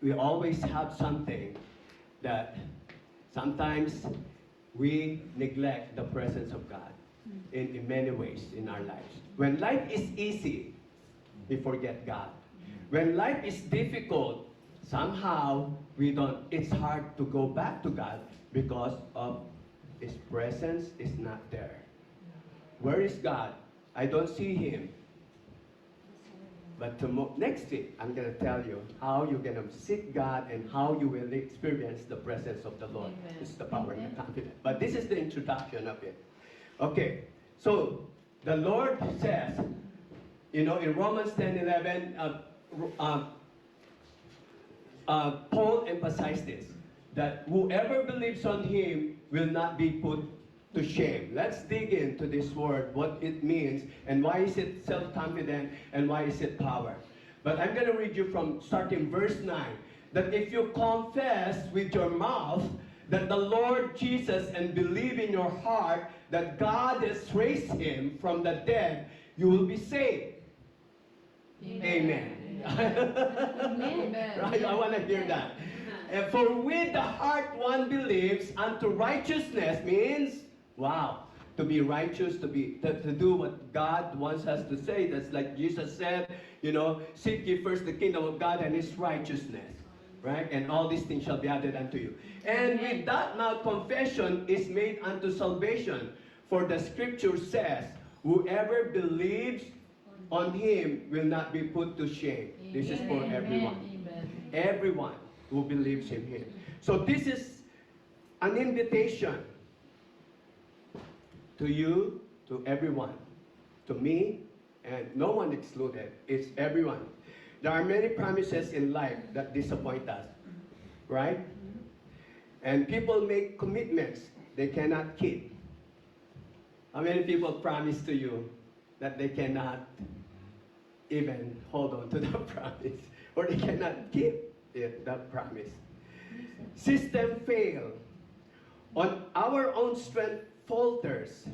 A: we always have something that sometimes we neglect the presence of God in many ways in our lives. When life is easy, we forget God. When life is difficult, somehow it's hard to go back to God because of His presence is not there. Where is God? I don't see Him. But next week, I'm going to tell you how you're going to seek God and how you will experience the presence of the Lord. It's the power and the confidence. But this is the introduction of it. Okay, so the Lord says, in Romans 10:11, Paul emphasized this, that whoever believes on Him will not be put to shame. Let's dig into this word, what it means, and why is it self-confident, and why is it power. But I'm going to read you from starting verse 9, that if you confess with your mouth that the Lord Jesus and believe in your heart that God has raised Him from the dead, you will be saved. Amen.
F: Amen.
A: Right? I want to hear that. And for with the heart one believes unto righteousness means, wow, to be righteous, to do what God wants us to say. That's like Jesus said, seek ye first the kingdom of God and His righteousness, right? And all these things shall be added unto you. And with that mouth confession is made unto salvation. For the scripture says, whoever believes on Him will not be put to shame. This is for everyone. Everyone who believes in Him. So this is an invitation to you, to everyone, to me, and no one excluded. It's everyone. There are many promises in life that disappoint us, right? And people make commitments they cannot keep. How many people promise to you that they cannot even hold on to the promise, or they cannot keep that promise? System fail. On our own strength falters.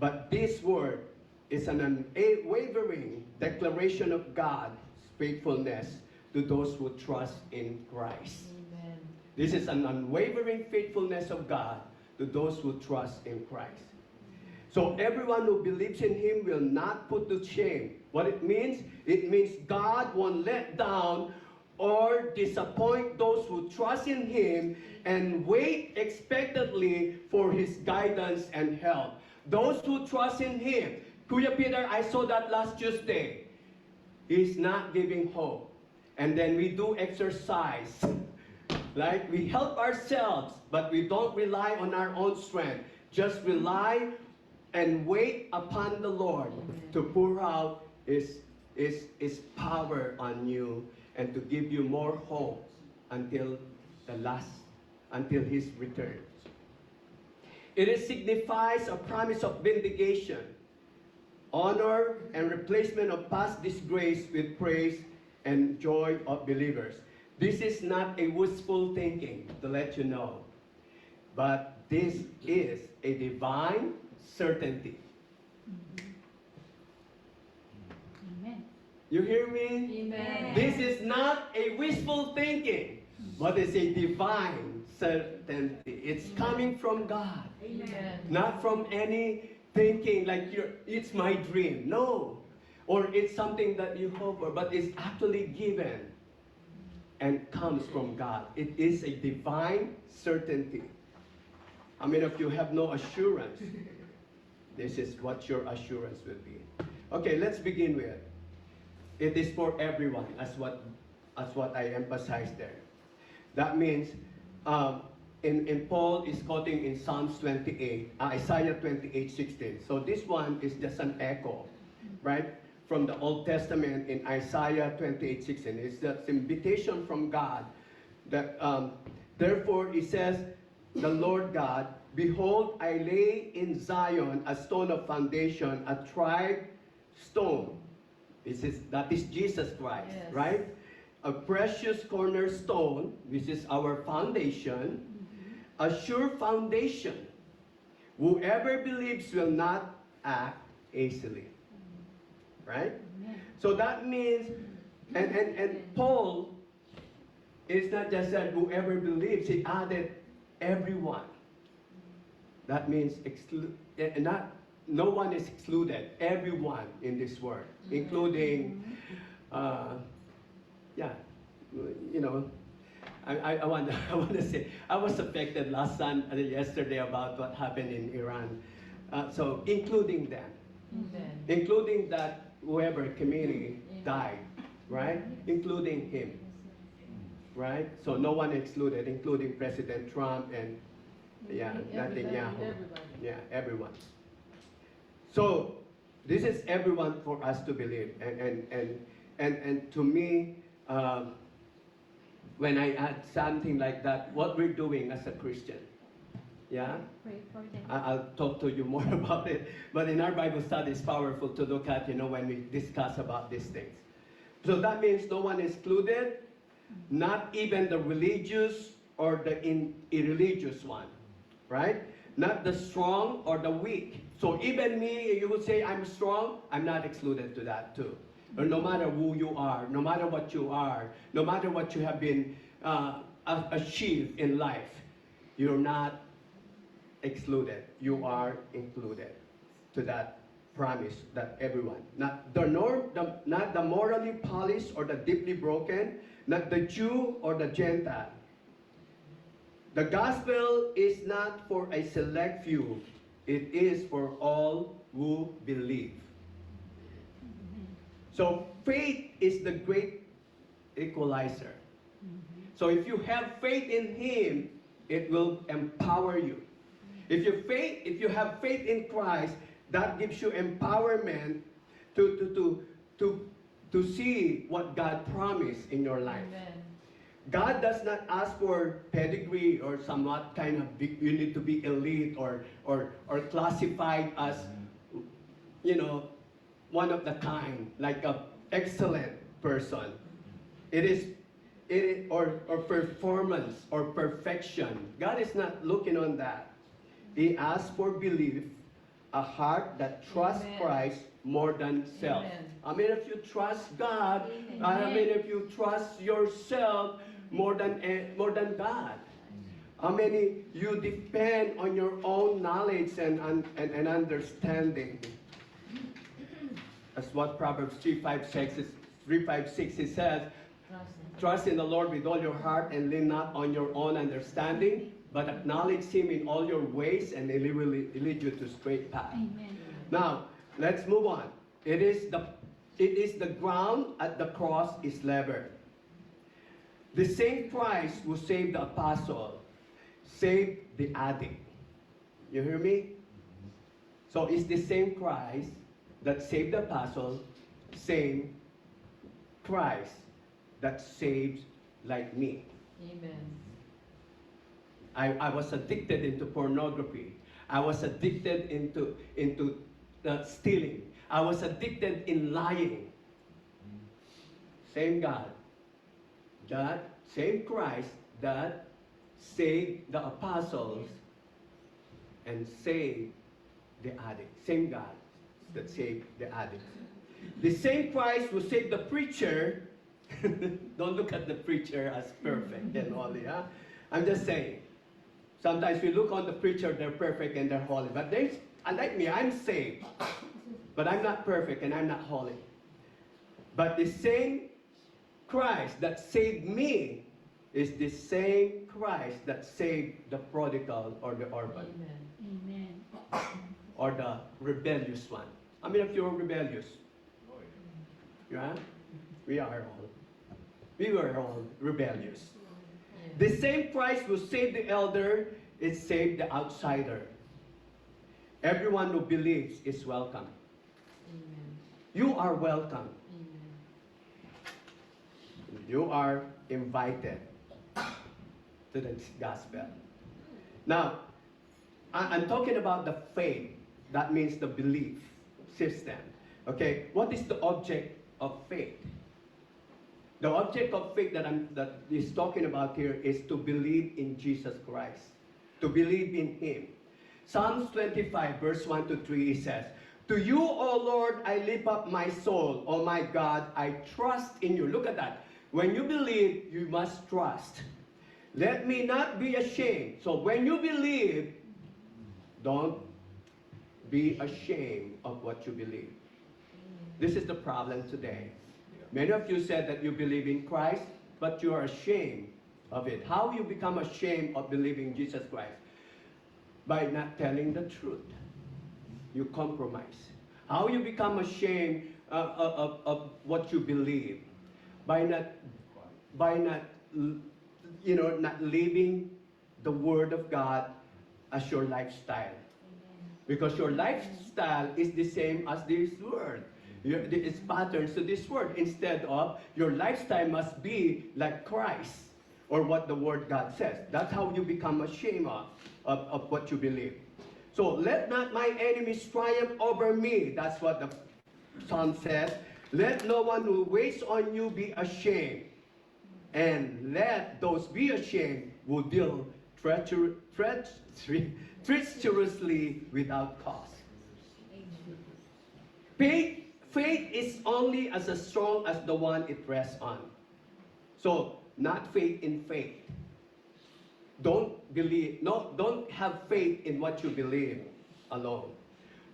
A: But this word is an unwavering declaration of God's faithfulness to those who trust in Christ. Amen. This is an unwavering faithfulness of God to those who trust in Christ. So everyone who believes in Him will not put to shame. What it means God won't let down or disappoint those who trust in Him and wait expectantly for His guidance and help. Those who trust in Him. Kuya Peter, I saw that last Tuesday. He's not giving hope. And then we do exercise. Like we help ourselves, but we don't rely on our own strength. Just rely and wait upon the Lord to pour out His power on you and to give you more hope until His return. It signifies a promise of vindication, honor, and replacement of past disgrace with praise and joy of believers. This is not a wishful thinking, to let you know, but this is a divine certainty.
F: Amen.
A: You hear me?
F: Amen.
A: This is not a wishful thinking, but it's a divine certainty. It's coming from God.
F: Amen.
A: Not from any thinking like it's my dream. No. Or it's something that you hope for, but it's actually given and comes from God. It is a divine certainty. How many of you have no assurance? This is what your assurance will be. Okay, let's begin with. It is for everyone, as what I emphasized there. That means, in Paul is quoting in Psalms 28, Isaiah 28:16. So this one is just an echo, right, from the Old Testament in Isaiah 28:16. It's the invitation from God that, therefore, it says, the Lord God, behold, I lay in Zion a stone of foundation, a tried stone. That is Jesus Christ,
C: Yes.
A: right? A precious cornerstone, which is our foundation, a sure foundation. Whoever believes will not act hastily. Right? So that means, and Paul is not just said whoever believes, he added everyone. That means no one is excluded, everyone in this world, including, I want to say, I was affected yesterday about what happened in Iran. So including them, including that whoever committee died, right? Including him, right? So no one excluded, including President Trump and Netanyahu. Yeah, everyone. So this is everyone for us to believe, and to me, when I add something like that, what we're doing as a Christian, yeah.
F: Pray for them.
A: I'll talk to you more about it. But in our Bible study, it's powerful to look at, when we discuss about these things. So that means no one is excluded, not even the religious or the irreligious one, right? Not the strong or the weak. So even me, you would say I'm strong, I'm not excluded to that too. Or no matter who you are, no matter what you are, no matter what you have been achieved in life, you're not excluded. You are included to that promise that everyone, not the morally polished or the deeply broken, not the Jew or the Gentile. The gospel is not for a select few. It is for all who believe. So faith is the great equalizer. So if you have faith in Him, it will empower you. If you have faith in Christ, that gives you empowerment to see what God promised in your life.
C: Amen.
A: God does not ask for pedigree or somewhat kind of you need to be elite or classified as one of the kind, like an excellent person. It is or performance or perfection. God is not looking on that. He asks for belief, a heart that trusts
C: Amen.
A: Christ more than self.
C: Amen.
A: I mean, if you trust God, I mean, if you trust yourself more than God. How many you depend on your own knowledge and understanding? That's what Proverbs 3:5-6 it says. Trust in the Lord with all your heart and lean not on your own understanding, but acknowledge Him in all your ways and He will lead you to straight path.
F: Amen.
A: Now, let's move on. It is the ground at the cross is leveled. The same Christ who saved the apostle saved the addict. You hear me? So it's the same Christ that saved the apostle, same Christ that saves like me.
C: Amen.
A: I was addicted into pornography. I was addicted into stealing. I was addicted in lying. Same God. That same Christ that saved the apostles and saved the addict. Same God that saved the addict. The same Christ who saved the preacher. Don't look at the preacher as perfect and holy. Huh? I'm just saying. Sometimes we look on the preacher, they're perfect and they're holy. But unlike me, I'm saved. But I'm not perfect and I'm not holy. But the same Christ that saved me is the same Christ that saved the prodigal or the orphan.
C: Amen.
F: Amen.
A: Or the rebellious one. I mean, if you're rebellious, Yeah? We were all rebellious. The same Christ who saved the elder is saved the outsider. Everyone who believes is welcome. You are welcome. You are invited to the gospel. Now, I'm talking about the faith. That means the belief system. Okay, what is the object of faith? The object of faith that is talking about here is to believe in Jesus Christ, to believe in Him. Psalms 25, verse 1 to 3, it says, "To you, O Lord, I lift up my soul. O my God, I trust in you." Look at that. When you believe, you must trust. "Let me not be ashamed." So when you believe, don't be ashamed of what you believe. This is the problem today. Many of you said that you believe in Christ, but you are ashamed of it. How you become ashamed of believing Jesus Christ? By not telling the truth. You compromise. How you become ashamed of what you believe? By not not living the Word of God as your lifestyle. Because your lifestyle is the same as this Word. It's patterns to this Word. Instead of your lifestyle must be like Christ or what the Word God says. That's how you become ashamed of what you believe. So let not my enemies triumph over me. That's what the Psalm says. Let no one who waits on you be ashamed. And let those be ashamed who deal treacherously without cause. Faith is only as strong as the one it rests on. So, not faith in faith. Don't have faith in what you believe alone.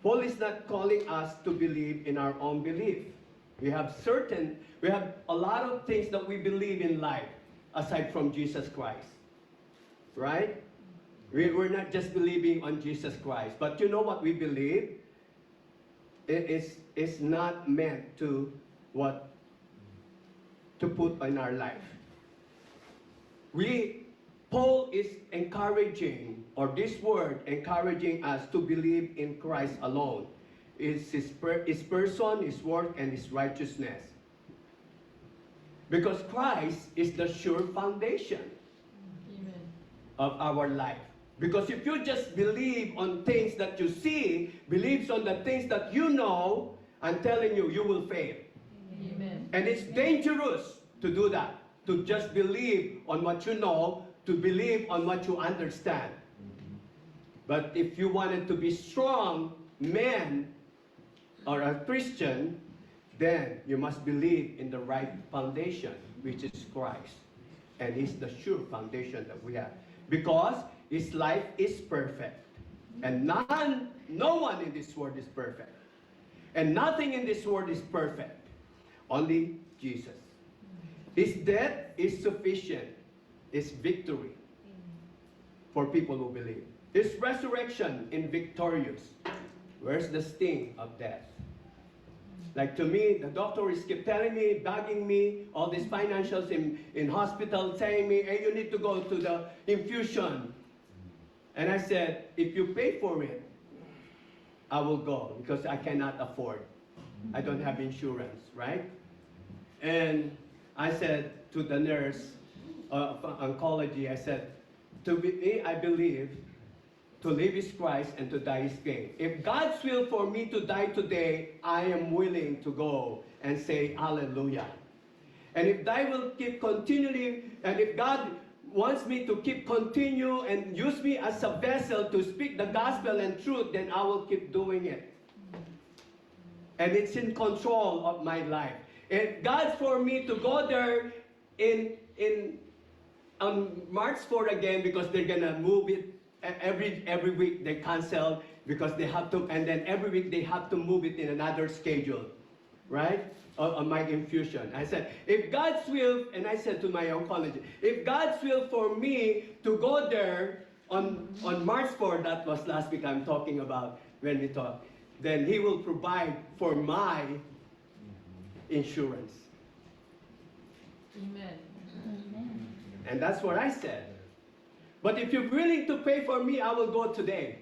A: Paul is not calling us to believe in our own belief. We have a lot of things that we believe in life aside from Jesus Christ. Right? We're not just believing on Jesus Christ. But you know what we believe? It's not meant to put in our life. Paul is encouraging, or this word encouraging us to believe in Christ alone. It's his person, his work, and his righteousness. Because Christ is the sure foundation of our life. Because if you just believe on things that you see, believes on the things that you know, I'm telling you, you will fail.
C: Amen.
A: And it's dangerous to do that, to just believe on what you know, to believe on what you understand. But if you wanted to be strong man or a Christian, then you must believe in the right foundation, which is Christ. And He's the sure foundation that we have. Because His life is perfect. And no one in this world is perfect. And nothing in this world is perfect. Only Jesus. His death is sufficient. Is victory for people who believe. His resurrection is victorious. Where's the sting of death? Like to me, the doctors keep telling me, bugging me, all these financials in hospital saying me, hey, you need to go to the infusion. And I said, if you pay for it, I will go because I cannot afford. I don't have insurance, right? And I said to the nurse, oncology, I said, to me, I believe to live is Christ and to die is gain. If God's will for me to die today, I am willing to go and say hallelujah. And if I will keep continually, and if God wants me to keep continue and use me as a vessel to speak the gospel and truth, then I will keep doing it. And it's in control of my life. If God's for me to go there on March 4 again, because they're gonna move it every week, they cancel because they have to, and then every week they have to move it in another schedule, right? On my infusion. I said, if God's will, and I said to my oncologist, if God's will for me to go there on March 4, that was last week I'm talking about when we talked, then He will provide for my insurance.
C: Amen.
A: And that's what I said. But if you're willing to pay for me, I will go today.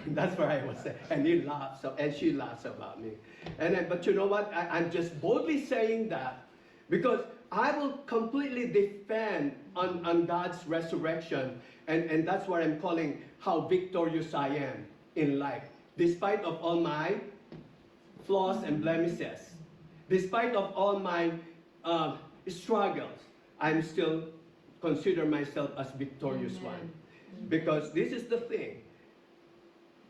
A: That's what I was saying. And he laughs, and she laughs about me. But you know what? I'm just boldly saying that because I will completely defend on God's resurrection. And that's what I'm calling how victorious I am in life. Despite of all my flaws and blemishes, despite of all my struggles, I'm still consider myself as victorious one. Because this is the thing.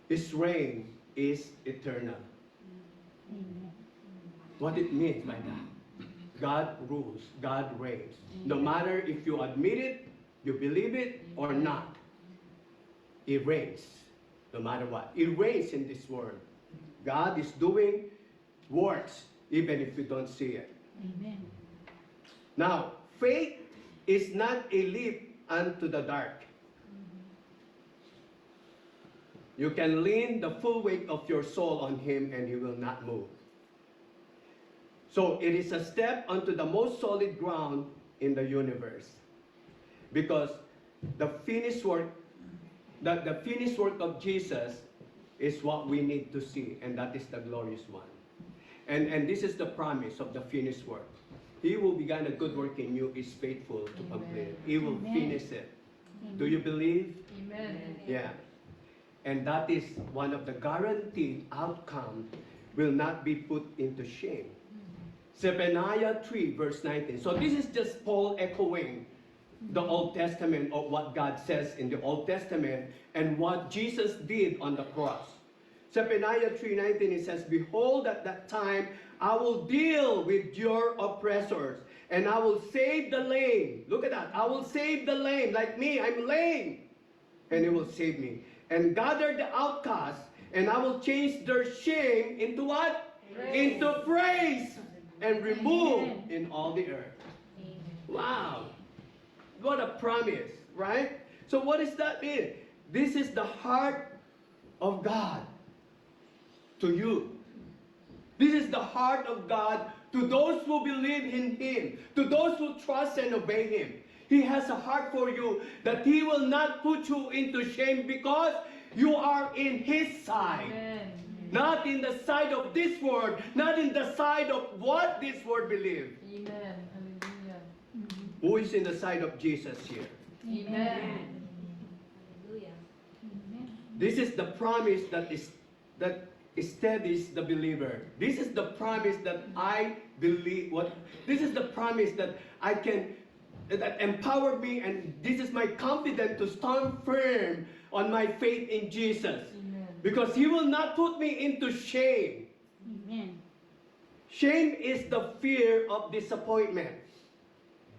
A: His reign is eternal. What it means by that? God rules, God reigns. No matter if you admit it, you believe it or not, He reigns. No matter what. He reigns in this world. God is doing works even if you don't see it.
F: Amen.
A: Now, faith is not a leap unto the dark. You can lean the full weight of your soul on Him and He will not move. So it is a step onto the most solid ground in the universe. Because the finished work of Jesus is what we need to see, and that is the glorious one. And this is the promise of the finished work. He who began a good work in you is faithful to complete it. He will finish it. Do you believe?
C: Amen.
A: Yeah. And that is one of the guaranteed outcome will not be put into shame. Zephaniah 3 verse 19. So this is just Paul echoing the Old Testament of what God says in the Old Testament and what Jesus did on the cross. Zephaniah 3:19, it says, "Behold, at that time I will deal with your oppressors, and I will save the lame." Look at that. I will save the lame. Like me, I'm lame. And He will save me. "And gather the outcasts, and I will change their shame into what?
C: Praise.
A: Into praise. And remove in all the earth." Wow. What a promise, right? So what does that mean? This is the heart of God to you. This is the heart of God to those who believe in Him, to those who trust and obey Him. He has a heart for you that He will not put you into shame because you are in His side.
C: Amen.
A: Not in the side of this world, not in the side of what this world believes.
C: Amen. Hallelujah.
A: Who is in the side of Jesus here?
C: Amen.
A: This is the promise that steadies the believer. This is the promise that I believe. This is the promise that that empowered me, and this is my confidence to stand firm on my faith in Jesus.
C: Amen.
A: Because He will not put me into shame.
F: Amen.
A: Shame is the fear of disappointment.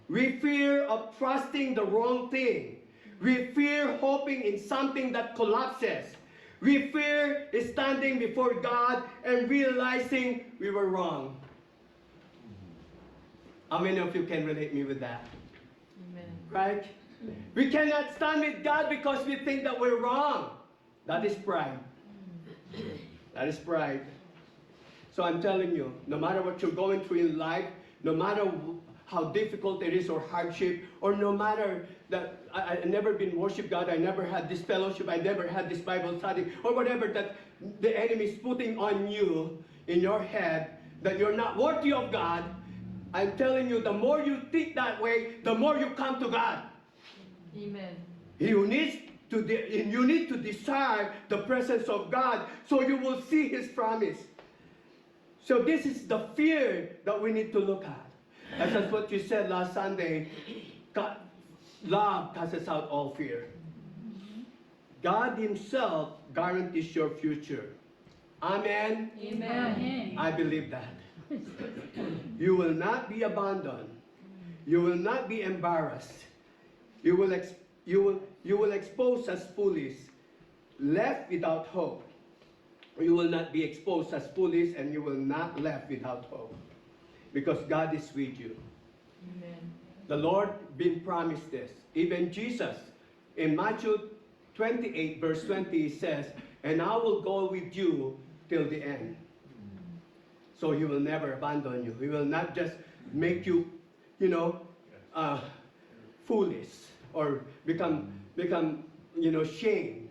A: We fear of trusting the wrong thing. We fear hoping in something that collapses. We fear standing before God and realizing we were wrong. How many of you can relate me with that?
C: Amen.
A: Right? We cannot stand with God because we think that we're wrong. That is pride. That is pride. So I'm telling you, no matter what you're going through in life, no matter how difficult it is or hardship, or no matter that I never been worship God, I never had this fellowship, I never had this Bible study, or whatever that the enemy is putting on you in your head, that you're not worthy of God, I'm telling you, the more you think that way, the more you come to God.
C: Amen.
A: You need to desire the presence of God so you will see His promise. So this is the fear that we need to look at. And that's what you said last Sunday. God, love casts out all fear. God Himself guarantees your future. Amen?
C: Amen.
A: I believe that. You will not be abandoned. You will not be embarrassed. You will expose as foolish, left without hope. You will not be exposed as foolish, and you will not left without hope. Because God is with you.
C: Amen.
A: The Lord been promised this. Even Jesus, in Matthew 28 verse 20, He says, "And I will go with you till the end." So He will never abandon you. He will not just make you, you know, foolish or become, shame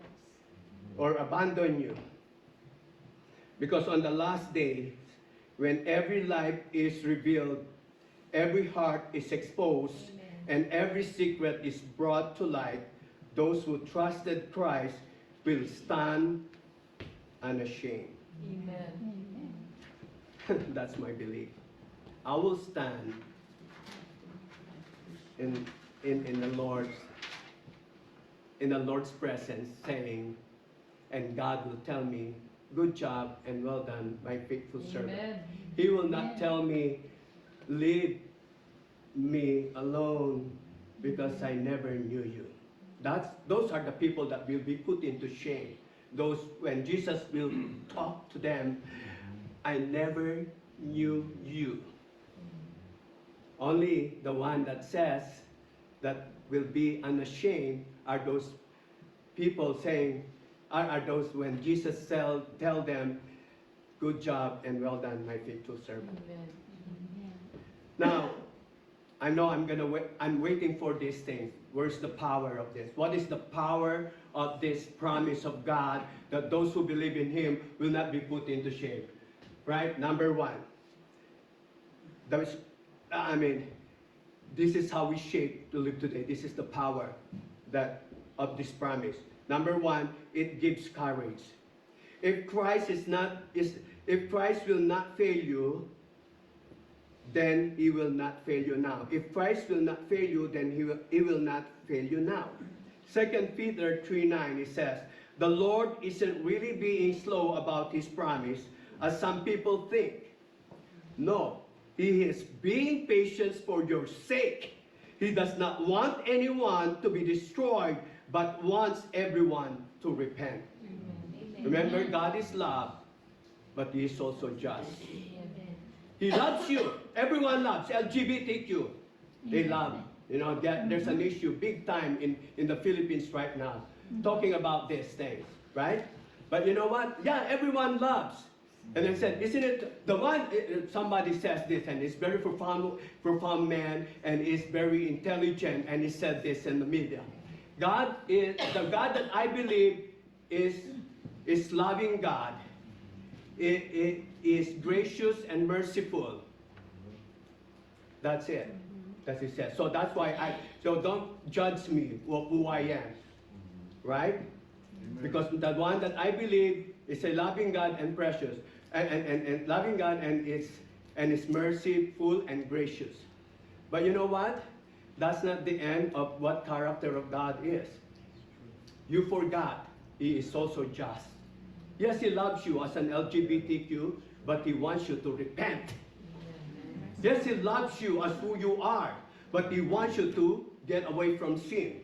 A: or abandon you. Because on the last day, when every life is revealed, every heart is exposed, and every secret is brought to light, those who trusted Christ will stand unashamed.
C: Amen.
A: That's my belief. I will stand in the Lord's presence, saying, and God will tell me, good job and well done, my faithful servant.
C: Amen.
A: He will not tell me, leave me alone because I never knew you. Those are the people that will be put into shame. Those, when Jesus will talk to them, I never knew you. Only the one that says that will be unashamed are those people saying, are those when Jesus tell them, good job and well done, my faithful servant.
C: Amen.
A: Now, I know I'm waiting for these things. Where's the power of this? What is the power of this promise of God that those who believe in Him will not be put into shame? Right? Number one. This is how we shape to live today. This is the power of this promise. Number one, it gives courage. If Christ will not fail you, then He will not fail you now. If Christ will not fail you, then He will not fail you now. 2 Peter 3:9, it says, the Lord isn't really being slow about His promise, as some people think. No, He is being patient for your sake. He does not want anyone to be destroyed, but wants everyone to repent.
C: Amen.
A: Remember, God is love, but He is also just. He loves you. Everyone loves. LGBTQ. They love. There's an issue big time in the Philippines right now, talking about these things, right? But you know what? Yeah, everyone loves. And I said, isn't it the one, somebody says this, and he's very profound man, and is very intelligent, and he said this in the media. The God that I believe is loving God. It is gracious and merciful. That's it. That's what he says. So that's why so don't judge me who I am. Right? Because the one that I believe is a loving God and precious. And loving God and is merciful and gracious. But you know what? That's not the end of what character of God is. You forgot He is also just. Yes, He loves you as an LGBTQ, but He wants you to repent. Yes, He loves you as who you are, but He wants you to get away from sin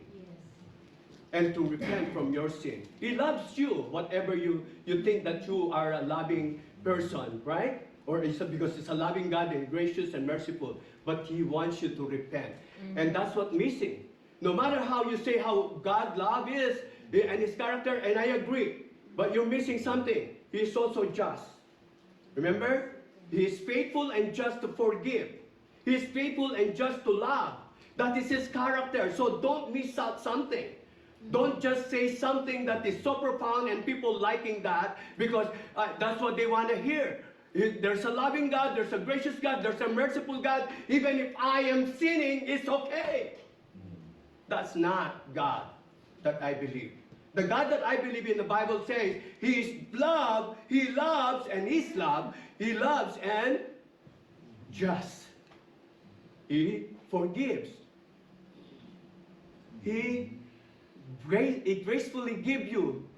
A: and to repent from your sin. He loves you, whatever you think that you are a loving person, right? Or it's because it's a loving God and gracious and merciful, but He wants you to repent. And that's what's missing. No matter how you say how God love is and His character, and I agree, but you're missing something. He is also just. Remember? He is faithful and just to forgive. He is faithful and just to love. That is His character. So don't miss out something. Don't just say something that is so profound and people liking that because that's what they want to hear. There's a loving God, there's a gracious God, there's a merciful God. Even if I am sinning, it's okay. That's not God that I believe. The God that I believe in, the Bible says, He is love, He loves, and His love, He loves and just. He forgives. He gracefully gives you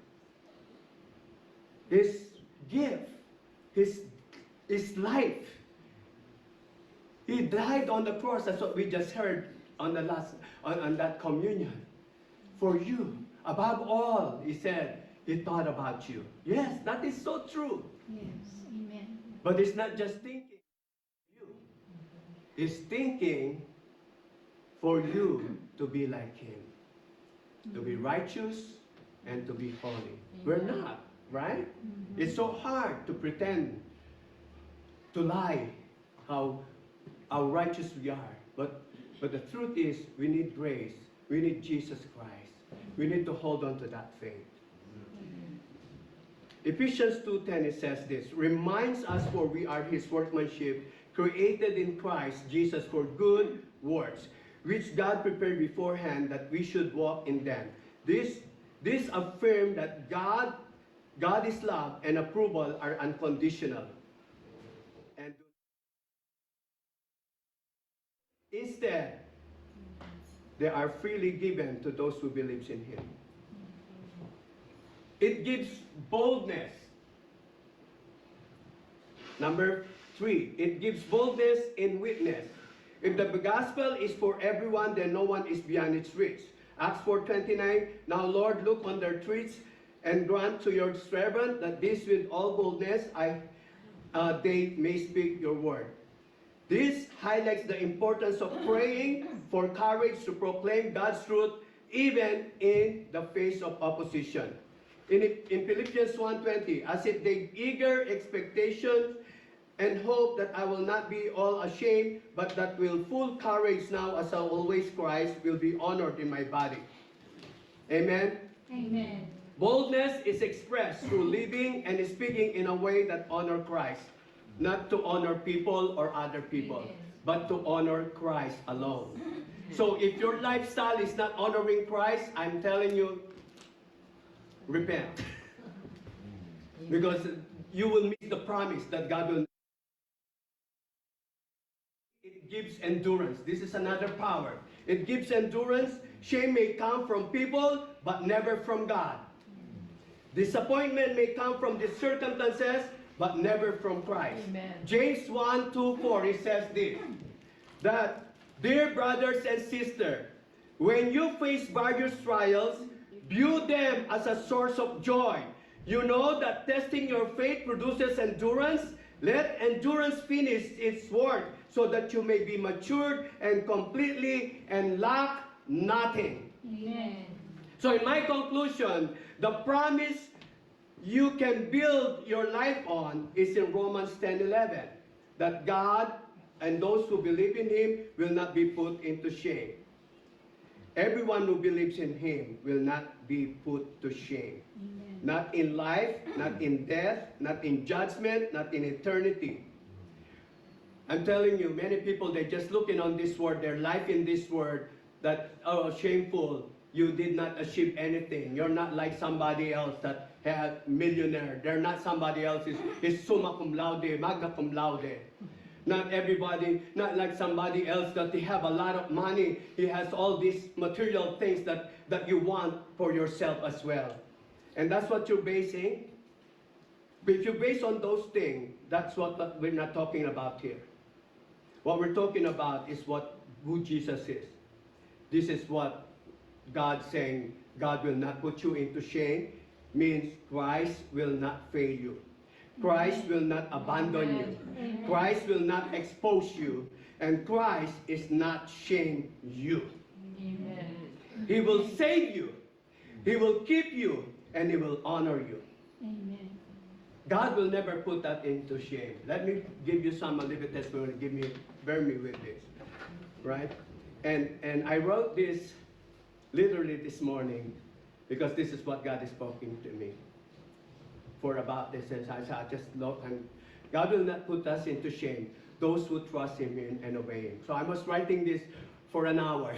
A: His gift, His life. He died on the cross. That's what we just heard on that communion. For you. Above all, He said, He thought about you. Yes, that is so true.
F: Yes, amen.
A: But it's not just thinking you. It's thinking for you to be like Him. To be righteous and to be holy. We're not, right? It's so hard to pretend to lie how righteous we are. But the truth is, we need grace. We need Jesus Christ. We need to hold on to that faith. Ephesians 2:10, it says this, reminds us, for we are his workmanship, created in Christ Jesus for good works, which God prepared beforehand that we should walk in them. This affirms that God is love, and approval are unconditional. And instead, they are freely given to those who believe in him. It gives boldness. Number 3, it gives boldness in witness. If the gospel is for everyone, then no one is beyond its reach. Acts 4:29, now Lord, look on their threats and grant to your servant that this with all boldness they may speak your word. This highlights the importance of praying for courage to proclaim God's truth even in the face of opposition. In Philippians 1:20, as if they eager expectation and hope that I will not be all ashamed, but that will full courage now as I always Christ will be honored in my body. Amen?
F: Amen.
A: Boldness is expressed through living and speaking in a way that honor Christ, not to honor people or other people, but to honor Christ alone. So if your lifestyle is not honoring Christ, I'm telling you, repent. Because you will miss the promise that God will. It gives endurance. This is another power. It gives endurance. Shame may come from people, but never from God. Disappointment may come from the circumstances, but never from Christ.
C: Amen.
A: James 1:2-4, it says this, that, dear brothers and sisters, when you face various trials, view them as a source of joy. You know that testing your faith produces endurance. Let endurance finish its work so that you may be matured and completely and lack nothing.
F: Amen.
A: So in my conclusion, the promise you can build your life on is in Romans 10:11, that God and those who believe in him will not be put into shame. Everyone who believes in him will not be put to shame.
F: Amen.
A: Not in life, not in death, not in judgment, not in eternity. I'm telling you, many people, they're just looking on this world, their life in this world, that, oh, shameful, you did not achieve anything. You're not like somebody else that had millionaire. They're not somebody else is summa cum laude, magna cum laude. Not everybody, not like somebody else that they have a lot of money. He has all these material things that you want for yourself as well. And that's what you're basing. But if you base on those things, that's what we're not talking about here. What we're talking about is who Jesus is. This is what God saying, God will not put you into shame, means Christ will not fail you. Christ will not abandon you.
F: Amen.
A: Christ will not expose you. And Christ is not shame you.
C: Amen.
A: He will save you. He will keep you. And he will honor you.
F: Amen.
A: God will never put that into shame. Let me give you some a little testimony. Bear me with this. Right? And I wrote this literally this morning because this is what God is speaking to me. For about this, and I just look, and God will not put us into shame, those who trust him and obey him. So I was writing this for an hour,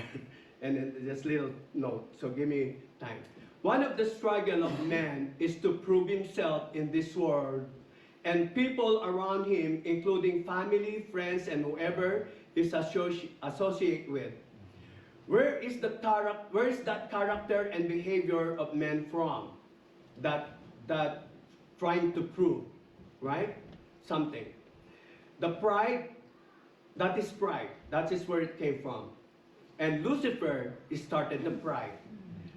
A: and then just little note, so give me time. One of the struggle of man is to prove himself in this world, and people around him, including family, friends, and whoever is associate with. Where is that character and behavior of men from? That trying to prove, right? Something. The pride, that is pride. That is where it came from. And Lucifer started the pride.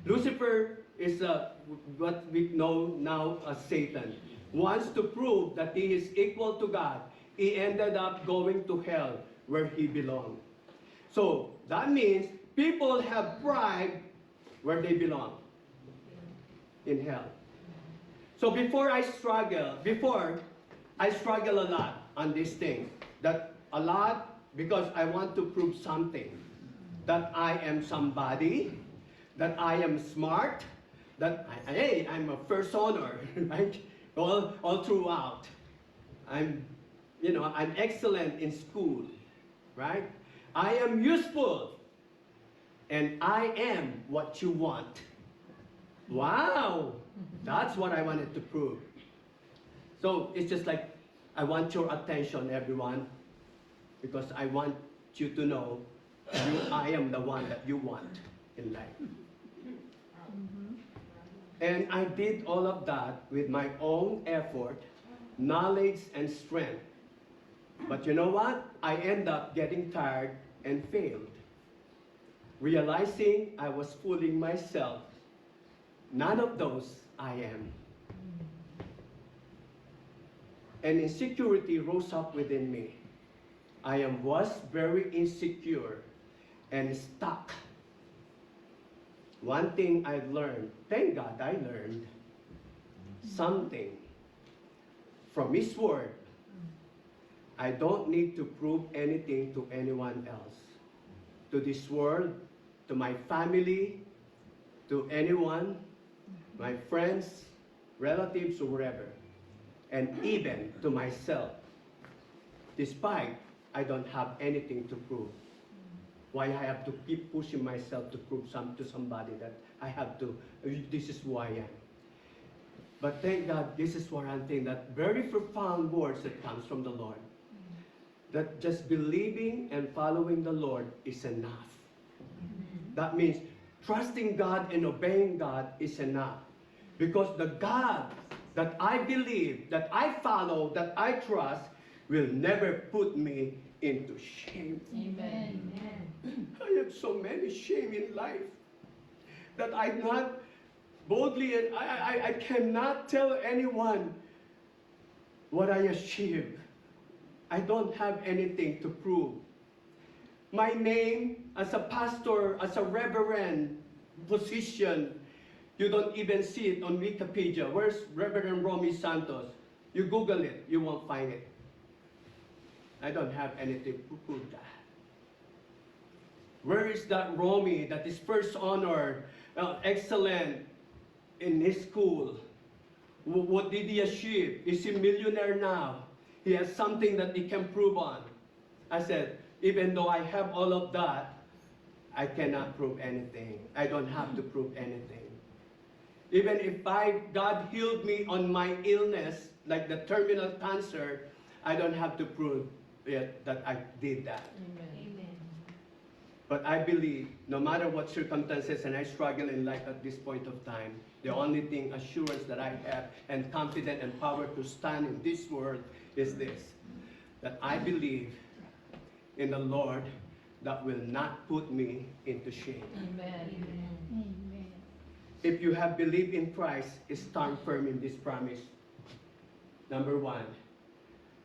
A: Lucifer is what we know now as Satan. Wants to prove that he is equal to God. He ended up going to hell where he belonged. So that means people have pride where they belong. In hell. So before I struggle a lot. on these things. That a lot, because I want to prove something. That I am somebody, that I am smart, that hey, I'm a first honor, right? All throughout. I'm excellent in school, right? I am useful, and I am what you want. Wow, that's what I wanted to prove. So it's just like, I want your attention, everyone, because I want you to know I am the one that you want in life. And I did all of that with my own effort, knowledge, and strength. But you know what? I end up getting tired and failed. Realizing I was fooling myself. None of those I am. And insecurity rose up within me. I was very insecure and stuck. One thing I learned, thank God I learned something from His Word. I don't need to prove anything to anyone else, to this world, to my family, to anyone, my friends, relatives, or whatever, and even to myself, despite I don't have anything to prove. Why I have to keep pushing myself to prove to somebody that I have to, this is who I am. But thank God, this is one thing, that very profound words that comes from the Lord. That just believing and following the Lord is enough. That means trusting God and obeying God is enough. Because the God that I believe, that I follow, that I trust, will never put me into shame.
C: Amen.
A: I have so many shame in life that I'm not boldly, and I cannot tell anyone what I achieved. I don't have anything to prove. My name as a pastor, as a reverend position, you don't even see it on Wikipedia. Where's Reverend Romy Santos? You Google it, you won't find it. I don't have anything to prove that. Where is that Romy that is first honor, excellent in his school? What did he achieve? Is he a millionaire now? He has something that he can prove on. I said, even though I have all of that, I cannot prove anything. I don't have to prove anything. Even if God healed me on my illness, like the terminal cancer, I don't have to prove it that I did that.
C: Amen.
A: But I believe, no matter what circumstances and I struggle in life at this point of time, the only thing, assurance that I have, and confidence and power to stand in this world is this, that I believe in the Lord that will not put me into shame.
C: Amen.
F: Amen.
A: If you have believed in Christ, stand firm in this promise. Number one,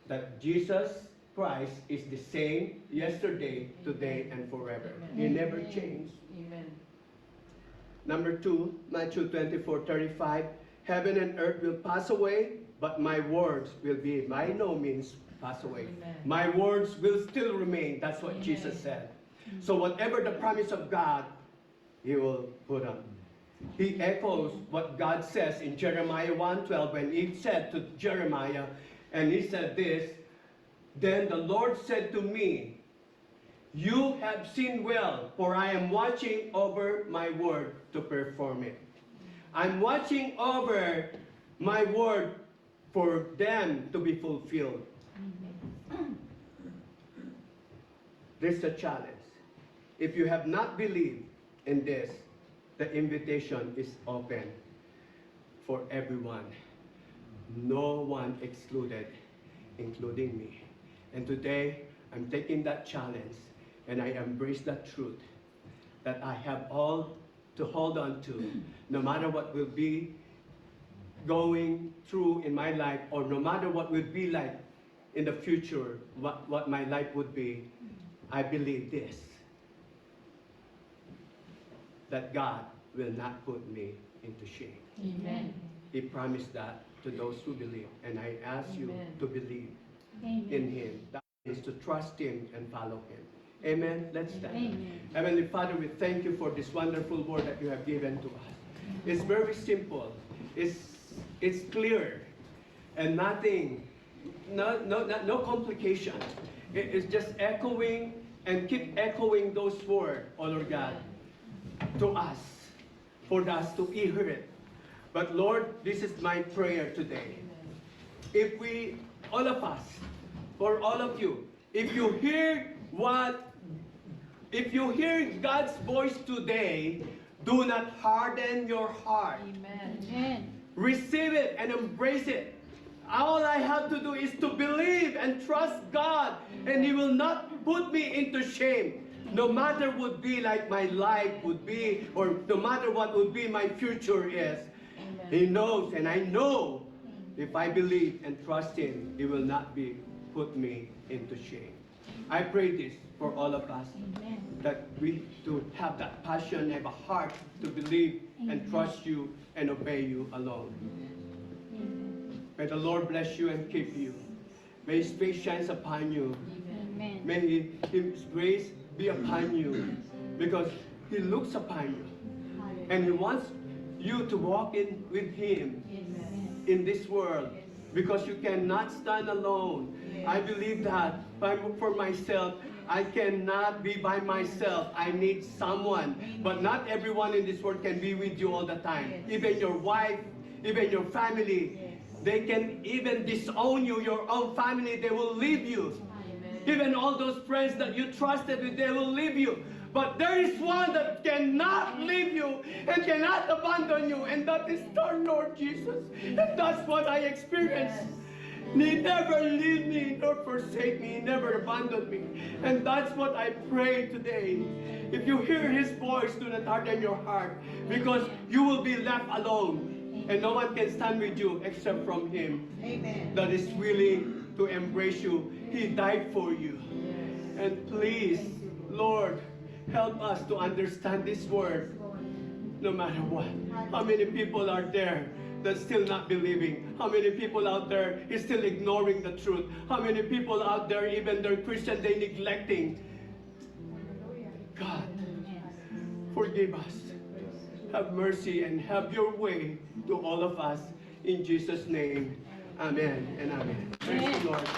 A: that Jesus Christ is the same yesterday, today, and forever. He never changed.
C: Amen.
A: Number two, Matthew 24:35, heaven and earth will pass away, but my words will be by no means pass away.
C: Amen.
A: My words will still remain. That's what
C: Amen.
A: Jesus said. So whatever the promise of God, He will put on. He echoes what God says in Jeremiah 1:12 when He said to Jeremiah, and He said this, then the Lord said to me, you have seen well, for I am watching over my word to perform it. I'm watching over my word for them to be fulfilled. There's a challenge. If you have not believed in this, the invitation is open for everyone. No one excluded, including me. And today, I'm taking that challenge and I embrace that truth that I have all to hold on to, no matter what will be going through in my life, or no matter what will be like in the future, what my life would be. I believe this, that God will not put me into shame.
C: Amen.
A: He promised that to those who believe, and I ask you
C: Amen.
A: to believe.
F: Amen.
A: in Him. That is to trust Him and follow Him. Amen. Let's stand.
F: Amen.
A: Heavenly Father, we thank you for this wonderful word that you have given to us. It's very simple. It's clear, and nothing, no complication. It's just echoing and keep echoing those words, oh Lord God, to us, for us to hear it. But Lord, this is my prayer today. If we, all of us, for all of you, if you hear God's voice today, do not harden your heart.
F: Amen.
A: Receive it and embrace it. All I have to do is to believe and trust God, and He will not put me into shame. No matter would be like my life would be, or no matter what would be my future is. He knows, and I know, if I believe and trust Him, He will not put me into shame. I pray this for all of us,
F: Amen.
A: that we to have that passion, have a heart to believe and trust you and obey you alone.
F: Amen.
A: May the Lord bless you and keep you. May His face shine upon you.
F: Amen.
A: May His grace be upon you, because He looks upon you and He wants you to walk in with Him in this world, because you cannot stand alone. I believe that for myself, I cannot be by myself. I need someone. But not everyone in this world can be with you all the time. Even your wife, even your family, they can even disown you, your own family, they will leave you. Even all those friends that you trusted with, they will leave you. But there is one that cannot leave you and cannot abandon you, and that is our Lord Jesus. And that's what I experienced. He never leave me nor forsake me. He never abandoned me. And that's what I pray today. If you hear His voice, do not harden your heart, because you will be left alone. And no one can stand with you except from Him.
B: Amen.
A: That is willing to embrace you. He died for you. And please, Lord, help us to understand this word no matter what. How many people are there that's still not believing? How many people out there is still ignoring the truth? How many people out there, even they're Christian, they neglecting? God, forgive us. Have mercy and have your way to all of us. In Jesus' name, amen and amen. Praise the Lord.